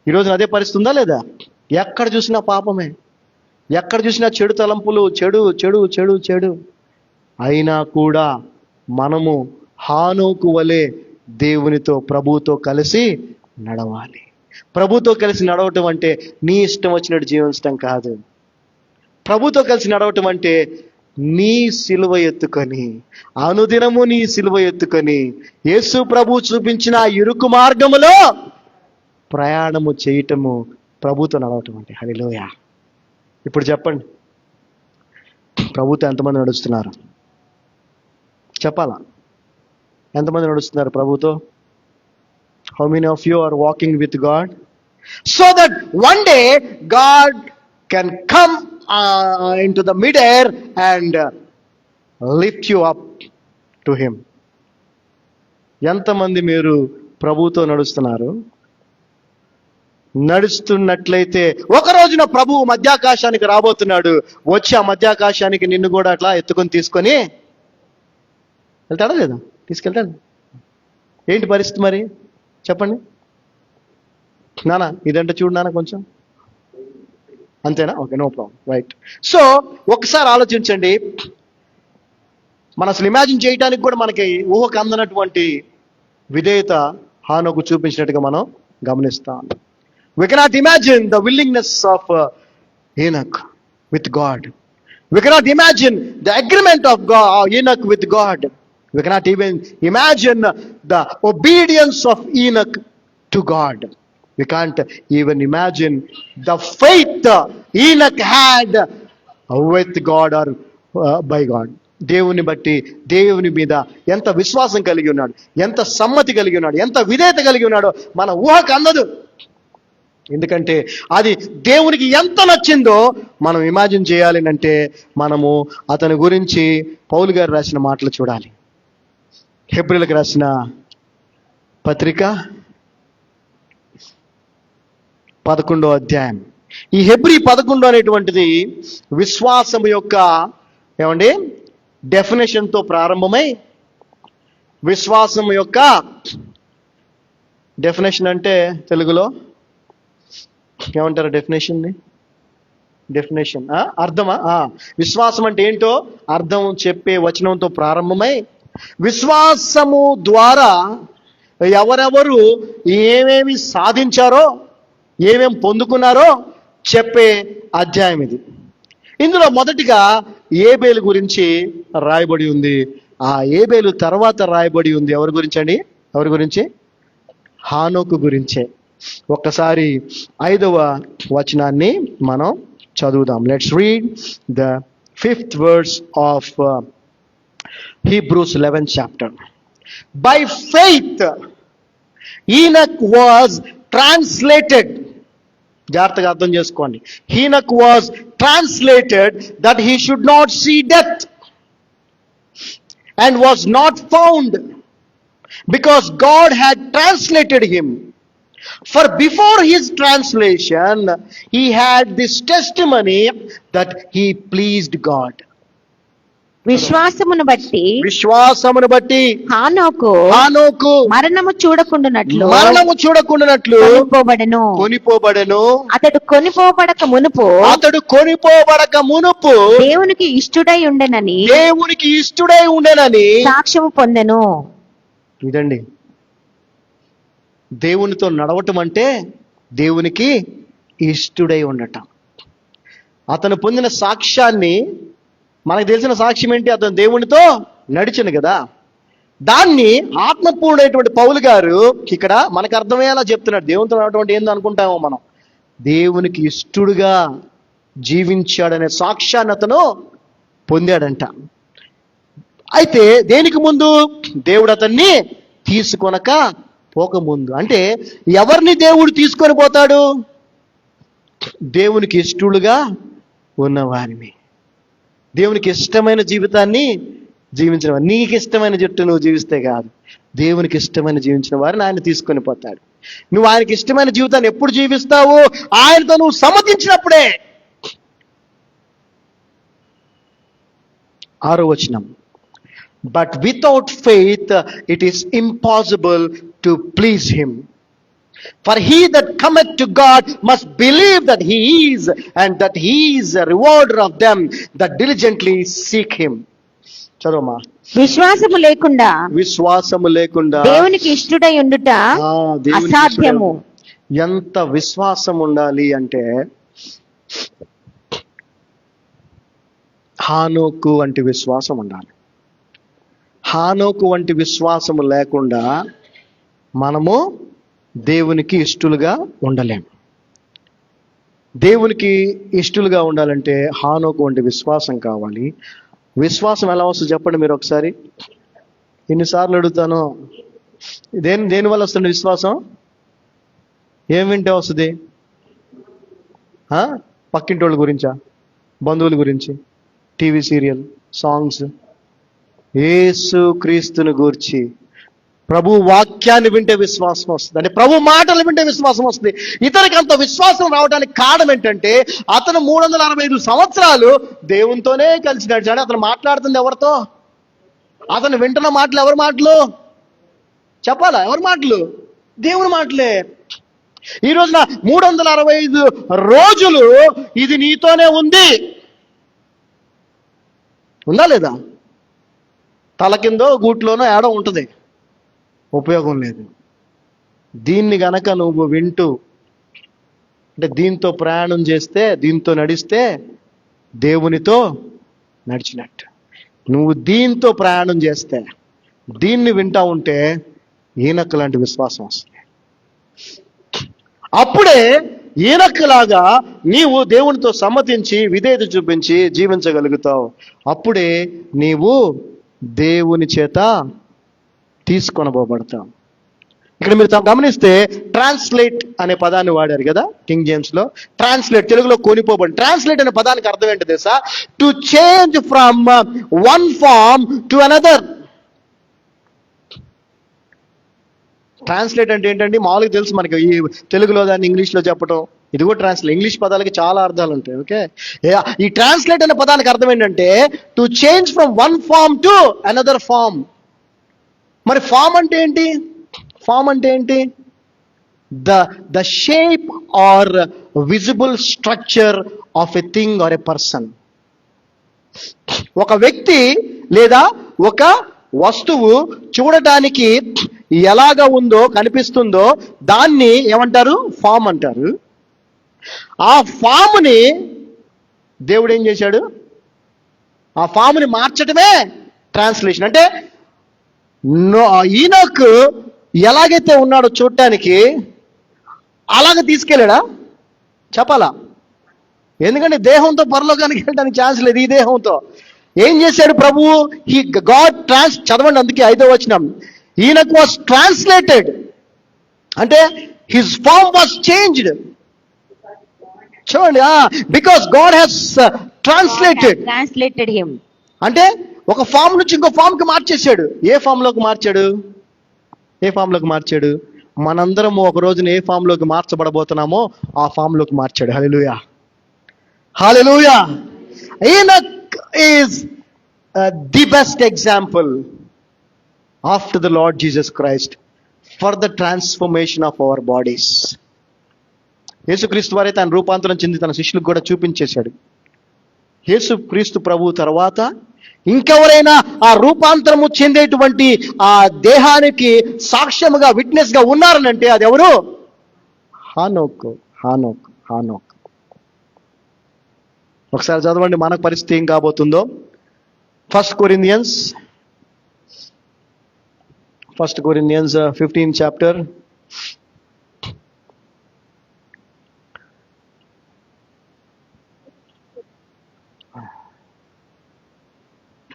ఈ రోజున అదే పరిస్థితి ఉందా లేదా? ఎక్కడ చూసినా పాపమే, ఎక్కడ చూసినా చెడు తలంపులు, చెడు చెడు చెడు చెడు. అయినా కూడా మనము హానోకు వలె దేవునితో, ప్రభువుతో కలిసి నడవాలి. ప్రభుతో కలిసి నడవటం అంటే నీ ఇష్టం వచ్చినట్టు జీవించడం కాదు. ప్రభుతో కలిసి నడవటం అంటే నీ సిలువ ఎత్తుకొని, అనుదినము నీ సిలువ ఎత్తుకొని, యేసు ప్రభు చూపించిన ఇరుకు మార్గములో ప్రయాణము చేయటము, ప్రభుతో నడవటం అంటే. హల్లెలూయా. ఇప్పుడు చెప్పండి, ప్రభుతో ఎంతమంది నడుస్తున్నారు? చెప్పాలా? ఎంతమంది నడుస్తున్నారు ప్రభుతో? How many of you are walking with God so that one day God can come into the mid air and lift you up to him. ఎంతమంది మీరు ప్రభుతో నడుస్తున్నారు? నడుస్తున్నట్లయితే ఒక రోజున ప్రభువు మధ్యాకాశానికి రాబోతున్నాడు. వచ్చి ఆ మధ్యాకాశానికి నిన్ను కూడా అట్లా ఎత్తుకొని తీసుకొని వెళ్తాడా లేదా? తీసుకెళ్తాడు. ఏంటి పరిస్థితి మరి చెప్పండి నాన్న? ఇదంటే చూడు నాన్న కొంచెం, అంతేనా? Okay, no problem, right. So ఒకసారి ఆలోచించండి, మన అసలు ఇమాజిన్ చేయడానికి కూడా మనకి ఊహకు అందనటువంటి విధేయత హానోకు చూపించినట్టుగా మనం గమనిస్తాం. We cannot imagine the willingness of Enoch with God. We cannot imagine the agreement of Enoch with God. We cannot even imagine the obedience of Enoch to God. We can't even imagine the faith Enoch had with God or by God. దేవుని బట్టి, దేవుని మీద ఎంత విశ్వాసం కలిగి ఉన్నాడు, ఎంత సమ్మతి కలిగి ఉన్నాడు, ఎంత విధేయత కలిగి ఉన్నాడో మన ఊహకు అందదు. ఎందుకంటే అది దేవునికి ఎంత నచ్చిందో మనం ఇమాజిన్ చేయాలి అంటే మనము అతని గురించి పౌలు గారు రాసిన మాటలు చూడాలి. హెబ్రీయులకు రాసిన పత్రిక 11వ అధ్యాయం. ఈ హెబ్రీ 11 అనేటువంటిది విశ్వాసం యొక్క ఏమండి డెఫినేషన్తో ప్రారంభమై, విశ్వాసం యొక్క డెఫినేషన్ అంటే తెలుగులో ఏమంటారు? డెఫినేషన్ అర్థమా? విశ్వాసం అంటే ఏంటో అర్థం చెప్పే వచనంతో ప్రారంభమై, విశ్వాసము ద్వారా ఎవరెవరు ఏమేమి సాధించారో, ఏమేమి పొందుకున్నారో చెప్పే అధ్యాయం ఇది. ఇందులో మొదటిగా ఏబేలు గురించి రాయబడి ఉంది. ఆ ఏబేలు తర్వాత రాయబడి ఉంది ఎవరి గురించి అండి? ఎవరి గురించి? హానోకు గురించే. ఒక్కసారి 5వ వచనాన్ని మనం చదువుదాం. Let's read the 5th verse of Hebrews 11th chapter. By faith Enoch was translated. జాగ్రత్తగా అర్థం చేసుకోండి. Enoch was translated that he should not see death, and was not found, because God had translated him. For before his translation, he had this testimony that he pleased God. విశ్వాసమును బట్టి హానోకు మరణము చూడకుండానట్లు కొనిపోబడెను. అతడు కొనిపోబడక మునుపు దేవునికి ఇష్టుడై ఉండెనని సాక్ష్యము పొందెను. ఇదండి దేవునితో నడవటం అంటే దేవునికి ఇష్టుడై ఉండటం. అతను పొందిన సాక్ష్యాన్ని, మనకు తెలిసిన సాక్ష్యం ఏంటి? అతను దేవునితో నడిచను కదా. దాన్ని ఆత్మపూర్ణమైనటువంటి పౌలు గారు ఇక్కడ మనకు అర్థమయ్యేలా చెప్తున్నాడు. దేవునితో నడవటం అంటే ఏందో అనుకుంటామో మనం. దేవునికి ఇష్టడుగా జీవించాడనే సాక్ష్యాన్ని అతను పొందాడంట. అయితే దేనికి ముందు? దేవుడు అతన్ని తీసుకొనక పోకముందు. అంటే ఎవరిని దేవుడు తీసుకొని పోతాడు? దేవునికి ఇష్టడుగా ఉన్నవారిని, దేవునికి ఇష్టమైన జీవితాన్ని జీవించిన వారు. నీకు ఇష్టమైన జట్టు నువ్వు జీవిస్తే కాదు, దేవునికి ఇష్టమైన జీవించిన వారిని ఆయన తీసుకొని పోతాడు. నువ్వు ఆయనకి ఇష్టమైన జీవితాన్ని ఎప్పుడు జీవిస్తావు? ఆయనతో నువ్వు సమ్మతించినప్పుడే. 6వ వచనం. But without faith it is impossible to please him. For he that cometh to God must believe that he is, and that he is a rewarder of them that diligently seek him. చదవమా. విశ్వాసము లేకుండా దేవునికి ఇష్టుడై ఉండుట అసాధ్యము. ఎంత విశ్వాసం ఉండాలి అంటే, హానోకు వంటి విశ్వాసం ఉండాలి. హానోకు వంటి విశ్వాసము లేకుండా మనము దేవునికి ఇష్టలుగా ఉండలేం. దేవునికి ఇష్టలుగా ఉండాలంటే హానోకు వంటి విశ్వాసం కావాలి. విశ్వాసం ఎలా వస్తుంది చెప్పండి మీరు ఒకసారి. ఎన్నిసార్లు అడుగుతాను, దేనివల్ల వస్తుంది విశ్వాసం? ఏం వింటే వస్తుంది? పక్కింటి వాళ్ళ గురించా, బంధువుల గురించి, టీవీ సీరియల్, సాంగ్స్? యేసు క్రీస్తుని గూర్చి ప్రభు వాక్యాన్ని వింటే విశ్వాసం వస్తుంది. అంటే ప్రభు మాటలు వింటే విశ్వాసం వస్తుంది. ఇతనికి అంత విశ్వాసం రావడానికి కారణం ఏంటంటే అతను 365 సంవత్సరాలు దేవునితోనే కలిసి నడిచాడు. అతను మాట్లాడుతుంది ఎవరితో? అతను వింటున్న మాటలు ఎవరి మాటలు చెప్పాలా? ఎవరి మాటలు? దేవుని మాటలే. ఈ రోజున 365 రోజులు ఇది నీతోనే ఉంది. ఉందా లేదా? తల కిందో గూట్లోనో ఏడో ఉంటుంది, ఉపయోగం లేదు. దీన్ని గనక నువ్వు వింటూ, అంటే దీంతో ప్రయాణం చేస్తే, దీంతో నడిస్తే దేవునితో నడిచినట్టు. నువ్వు దీంతో ప్రయాణం చేస్తే, దీన్ని వింటా ఉంటే ఈనక్కు లాంటి విశ్వాసం వస్తుంది. అప్పుడే ఈనక్కులాగా నీవు దేవునితో సమ్మతించి విధేయత చూపించి జీవించగలుగుతావు. అప్పుడే నీవు దేవుని చేత తీసుకొనబోబడతాం. ఇక్కడ మీరు గమనిస్తే ట్రాన్స్లేట్ అనే పదాన్ని వాడారు కదా కింగ్ జేమ్స్ లో. ట్రాన్స్లేట్, తెలుగులో కొనిపోబడి. ట్రాన్స్లేట్ అనే పదానికి అర్థం ఏంటో తెలుసా? To change from one form to another. Translate అంటే ఏంటండి? మామూలుగా తెలుసు మనకి, ఈ తెలుగులో దాన్ని ఇంగ్లీష్లో చెప్పడం, ఇది కూడా ట్రాన్స్లేట్. ఇంగ్లీష్ పదాలకి చాలా అర్థాలు ఉంటాయి. ఓకే, ఈ ట్రాన్స్లేట్ అనే పదానికి అర్థం ఏంటంటే to change from one form to another form. మరి ఫార్మ్ అంటే ఏంటి? ఫార్మ్ అంటే ఏంటి? The shape or visible structure of a thing or a person. ఒక వ్యక్తి లేదా ఒక వస్తువు చూడటానికి ఎలాగా ఉందో, కనిపిస్తుందో దాన్ని ఏమంటారు? ఫామ్ అంటారు. ఆ ఫామ్ని దేవుడు ఏం చేశాడు? ఆ ఫామ్ని మార్చడమే ట్రాన్స్లేషన్. అంటే ఈనోకు ఎలాగైతే ఉన్నాడో చూడటానికి అలాగ తీసుకెళ్ళాడా? చెప్పాలా? ఎందుకంటే దేహంతో పరలోకానికి వెళ్ళడానికి ఛాన్స్ లేదు. ఈ దేహంతో ఏం చేశాడు ప్రభువు? చదవండి, అందుకే 5వ వచనం, ఈనకు వాస్ ట్రాన్స్లేటెడ్. అంటే హిజ్ ఫార్మ్ వాస్ చేంజ్డ్. చూడండి, because God has translated him. అంటే ఒక ఫామ్ నుంచి ఇంకో ఫామ్ కి మార్చేశాడు. ఏ ఫామ్ లోకి మార్చాడు? ఏ ఫామ్ లోకి మార్చాడు? మనందరం ఒక రోజున ఏ ఫామ్ లోకి మార్చబడబోతున్నామో ఆ ఫామ్ లోకి మార్చాడు. Hallelujah, hallelujah. Enoch is the best example after the Lord Jesus Christ for the transformation of our bodies. యేసుక్రీస్తు వారే తన రూపాంతరం చెంది తన శిష్యులకు కూడా చూపించేశాడు. యేసుక్రీస్తు ప్రభు తర్వాత ఇంకెవరైనా ఆ రూపాంతరము చెందేటువంటి ఆ దేహానికి సాక్ష్యముగా, విట్నెస్ గా ఉన్నారనంటే అది ఎవరు? హానోకు. హానోకు, హానోకు. ఒకసారి చదవండి మన పరిస్థితి ఏం కాబోతుందో. 1 Corinthians 15 chapter.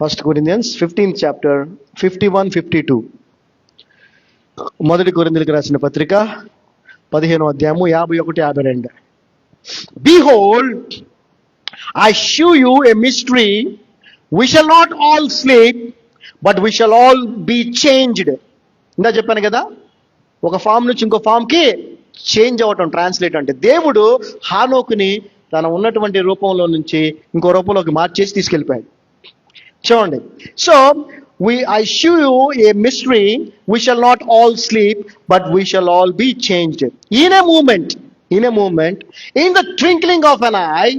First Corinthians 15th chapter 51-52. మొదటి కొరింథీయులకు రాసిన పత్రిక 15వ అధ్యాయము 51-52. Behold, I shew you a mystery. We shall not all sleep, but we shall all be changed. ఇందా చెప్పాను కదా, ఒక ఫామ్ నుంచి ఇంకో ఫామ్ కి చేంజ్ అవ్వటం ట్రాన్స్లేట్ అంటే. దేవుడు హానోకుని తన ఉన్నటువంటి రూపంలో నుంచి ఇంకో రూపంలోకి మార్చేసి తీసుకెళ్ళిపోయాడు. చూడండి, so I shew you a mystery. We shall not all sleep, but we shall all be changed. In a moment, in the twinkling of an eye,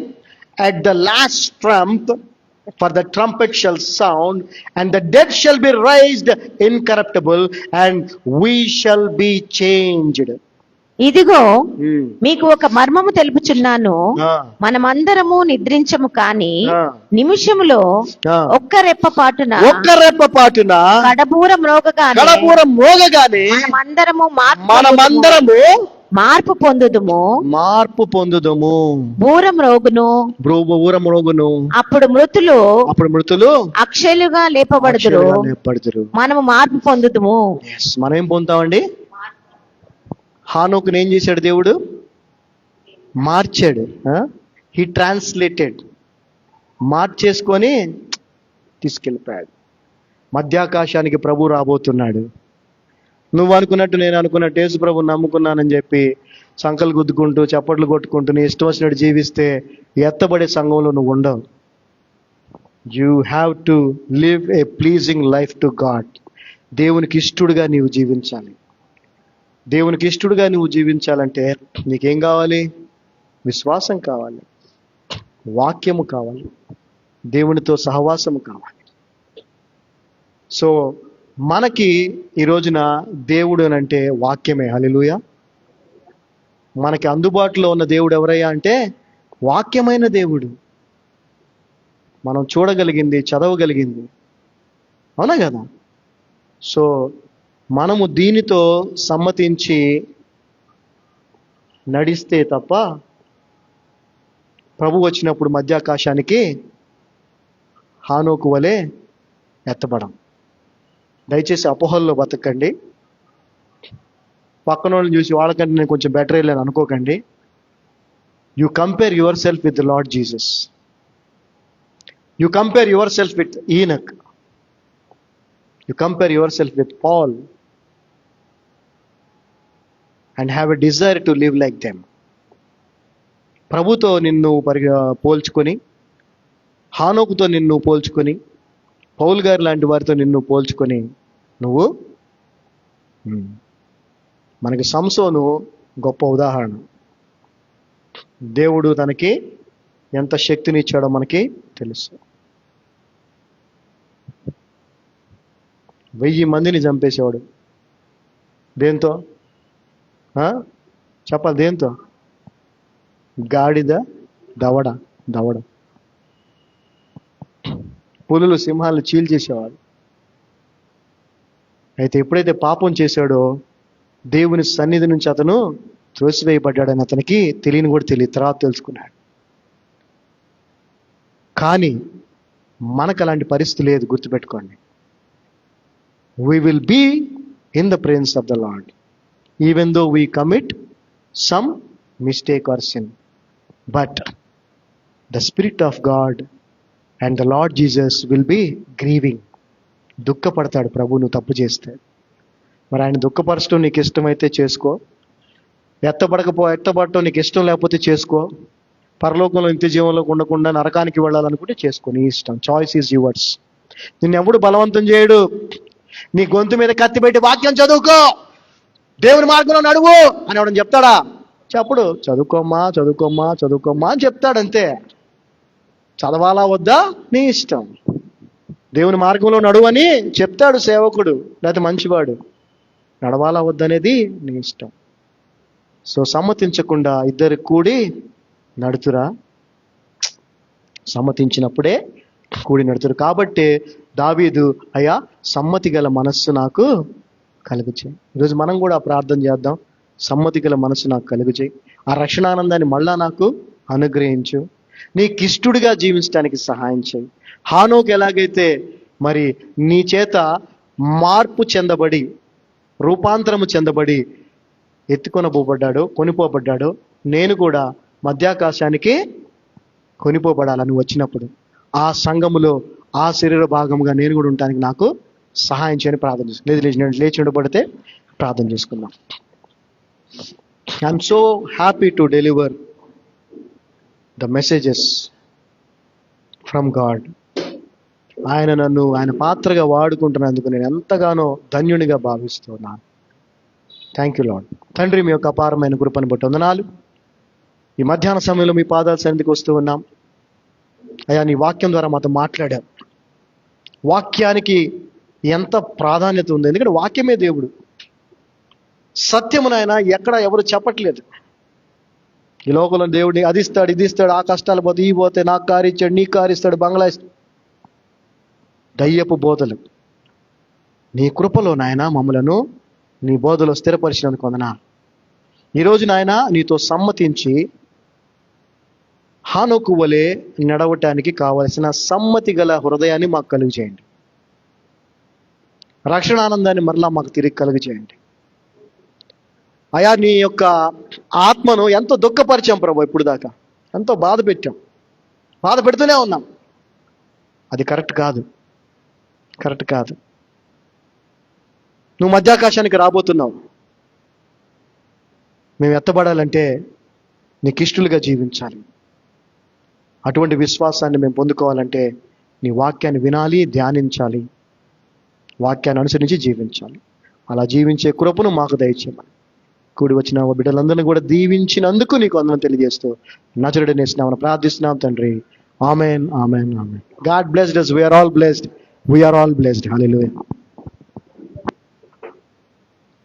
at the last trump, for the trumpet shall sound, and the dead shall be raised incorruptible, and we shall be changed. ఇదిగో ఉమ్. మీకు ఒక మర్మము తెలుపుచున్నాను. ఆ. మనమందరము నిద్రించము కాని ఆ. నిమిషములో ఆ. ఒక్క రెప్పపాటున ఒక్క రెప్ప పాటున కడబూర మ్రోగగానే కడపూరం మోగగానే మనమందరము మనమందరము మార్పు పొందుదుము. మార్పు పొందుదము. బూరం రోగును. ఊరమును అప్పుడు మృతులు అప్పుడు మృతులు అక్షయులుగా లేపబడుదురు. అక్షరాలుగా లేపబడుదురు. మనము మార్పు పొందుదుము. Yes, మనం ఏం పొందుతామండి? హానోకుని ఏం చేశాడు దేవుడు? మార్చాడు. He translated, మార్చేసుకొని తీసుకెళ్ళిపోయాడు. మధ్యాకాశానికి ప్రభు రాబోతున్నాడు. నువ్వు అనుకున్నట్టు నేను అనుకున్నట్టు యేసు ప్రభు నమ్ముకున్నానని చెప్పి సంకలు గుద్దుకుంటూ చప్పట్లు కొట్టుకుంటూ నీ ఇష్టం వచ్చినట్టు జీవిస్తే ఎత్తబడే సంఘంలో నువ్వు ఉండవు. You have to live A pleasing life to God. దేవునికి ఇష్టడుగా నీవు జీవించాలి. దేవునికి ఇష్టడుగా నువ్వు జీవించాలంటే నీకేం కావాలి? విశ్వాసం కావాలి, వాక్యము కావాలి, దేవునితో సహవాసము కావాలి. సో మనకి ఈ రోజున దేవుడు అని అంటే వాక్యమే. హల్లెలూయా. మనకి అందుబాటులో ఉన్న దేవుడు ఎవరయ్యా అంటే వాక్యమైన దేవుడు. మనం చూడగలిగింది, చదవగలిగింది, అవునా కదా? సో మనము దీనితో సమ్మతించి నడిస్తే తప్ప ప్రభు వచ్చినప్పుడు మధ్యాకాశానికి హానోకు వలె ఎత్తబడం. దయచేసి అపోహల్లో బతకండి. పక్కన వాళ్ళని చూసి వాళ్ళకంటే నేను కొంచెం బెటర్ వెళ్ళాను అనుకోకండి. You compare yourself with the Lord Jesus. You compare yourself with Enoch. You compare yourself with Paul and have a desire to live like them. ప్రభుతో నిన్ను పోల్చుకొని, హానోకుతో నిన్ను పోల్చుకొని, పౌల్ గారు లాంటి వారితో నిన్ను పోల్చుకొని నువ్వు మనకి సంసోను గొప్ప ఉదాహరణ. దేవుడు తనకి ఎంత శక్తిని ఇచ్చాడో మనకి తెలుసు. 1000 మందిని చంపేసేవాడు. దేంతో? చెప్పాలి, దేంతో? గాడిద, దవడ. పులులు, సింహాలు చీల్చేసేవాడు. అయితే ఎప్పుడైతే పాపం చేశాడో దేవుని సన్నిధి నుంచి అతను త్రోసివేయబడ్డాడని అతనికి తెలియని కూడా తెలియదు, తర్వాత తెలుసుకున్నాడు. కానీ మనకు అలాంటి పరిస్థితి లేదు. గుర్తుపెట్టుకోండి. we will be in the presence of the Lord even though we commit some mistake or sin, but the Spirit of God and the Lord Jesus will be grieving. దుఃఖపడతాడు ప్రభు నువ్వు తప్పు చేస్తే. మరి ఆయన దుఃఖపరచడం నీకు ఇష్టమైతే చేసుకో, ఎత్తబడటం నీకు ఇష్టం లేకపోతే చేసుకో, పరలోకంలో నిత్య జీవంలో ఉండకుండా నరకానికి వెళ్ళాలనుకుంటే చేసుకో, నీ ఇష్టం. Choice is yours. నిన్ను ఎవడు బలవంతం చేయడు. నీ గొంతు మీద కత్తి పెట్టి వాక్యం చదువుకో, దేవుని మార్గంలో నడువు అని ఎవడని చెప్తాడా? చెప్పడు. చదువుకోమ్మా అని చెప్తాడంతే. చదవాలా వద్దా నీ ఇష్టం. దేవుని మార్గంలో నడువని చెప్తాడు సేవకుడు, లేకపోతే మంచివాడు. నడవాలా వద్దనేది నీ ఇష్టం. సో సమ్మతించకుండా ఇద్దరు కూడి నడుతురా? సమ్మతించినప్పుడే కూడి నడుతురు. కాబట్టి దావీదు, అయ్యా సమ్మతి గల మనస్సు నాకు కలుగుచేయి. ఈరోజు మనం కూడా ప్రార్థన చేద్దాం. సమ్మతి గల మనస్సు నాకు కలుగుచేయి, ఆ రక్షణానందాన్ని మళ్ళా నాకు అనుగ్రహించు, నీకిష్టుడిగా జీవించడానికి సహాయం చేయి. హానోకు ఎలాగైతే మరి నీ చేత మార్పు చెందబడి, రూపాంతరము చెందబడి కొనిపోబడ్డాడో నేను కూడా మధ్యాకాశానికి కొనిపోబడాలని వచ్చినప్పుడు ఆ సంఘములో ఆ శరీర భాగముగా నేను కూడా ఉండటానికి నాకు సహాయం చేయని ప్రార్థన చేసుకున్నాను. లేచి ఉండబడితే ప్రార్థన చేసుకుందాం. I'm so happy to deliver the messages from God. ఆయన పాత్రగా వాడుకుంటున్నందుకు నేను ఎంతగానో ధన్యునిగా భావిస్తున్నాను. Thank you lord. తండ్రి, మీ యొక్క అపారమైన కృపను బట్టి వందనాలు. ఈ మధ్యాహ్న సమయంలో మీ పాదాల సన్నిధికి వస్తూ ఉన్నాం. అయ్యా, నీ వాక్యం ద్వారా మాతో మాట్లాడావు. వాక్యానికి ఎంత ప్రాధాన్యత ఉంది, ఎందుకంటే వాక్యమే దేవుడు. సత్యము నాయన ఎక్కడ ఎవరు చెప్పట్లేదు. ఈ లోకంలో దేవుడిని అది ఇస్తాడు, ఇది ఇస్తాడు, ఆ కష్టాలు పోతే ఈ పోతే, నాకు కారు ఇచ్చాడు, నీ కారు ఇస్తాడు, బంగ్లా ఇస్తాడు. దయ్యపు బోధలు. నీ కృపలో నాయన మమ్మలను నీ బోధలో స్థిరపరిచినందుకు వందనాలు. ఈరోజు నాయన నీతో సమ్మతించి హానోకు వలె నడవటానికి కావలసిన సమ్మతి గల హృదయాన్ని మాకు కలుగు చేయండి. రక్షణ ఆనందాన్ని మరలా మాకు తిరిగి కలుగు చేయండి. అయా నీ యొక్క ఆత్మను ఎంతో దుఃఖపరిచాం ప్రభు, ఇప్పుడు దాకా ఎంతో బాధ పెట్టాం, బాధ పెడుతూనే ఉన్నాం. అది కరెక్ట్ కాదు, కరెక్ట్ కాదు. నువ్వు మధ్యాకాశానికి రాబోతున్నావు. మేము ఎత్తబడాలంటే నీకు ఇష్టలుగా జీవించాలి. అటువంటి విశ్వాసాన్ని మేము పొందుకోవాలంటే నీ వాక్యాన్ని వినాలి, ధ్యానించాలి, వాక్యాన్ని అనుసరించి జీవించాలి. అలా జీవించే కృపను మాకు దయచేయమని కూడి వచ్చిన బిడ్డలందరినీ కూడా దీవించినందుకు నీకు వందనం తెలియజేస్తూ నజరుడైన యేసు నామమున ప్రార్థిస్తున్నాం తండ్రి. Amen, amen, amen. God blessed us. We are all blessed. We are all blessed. Hallelujah.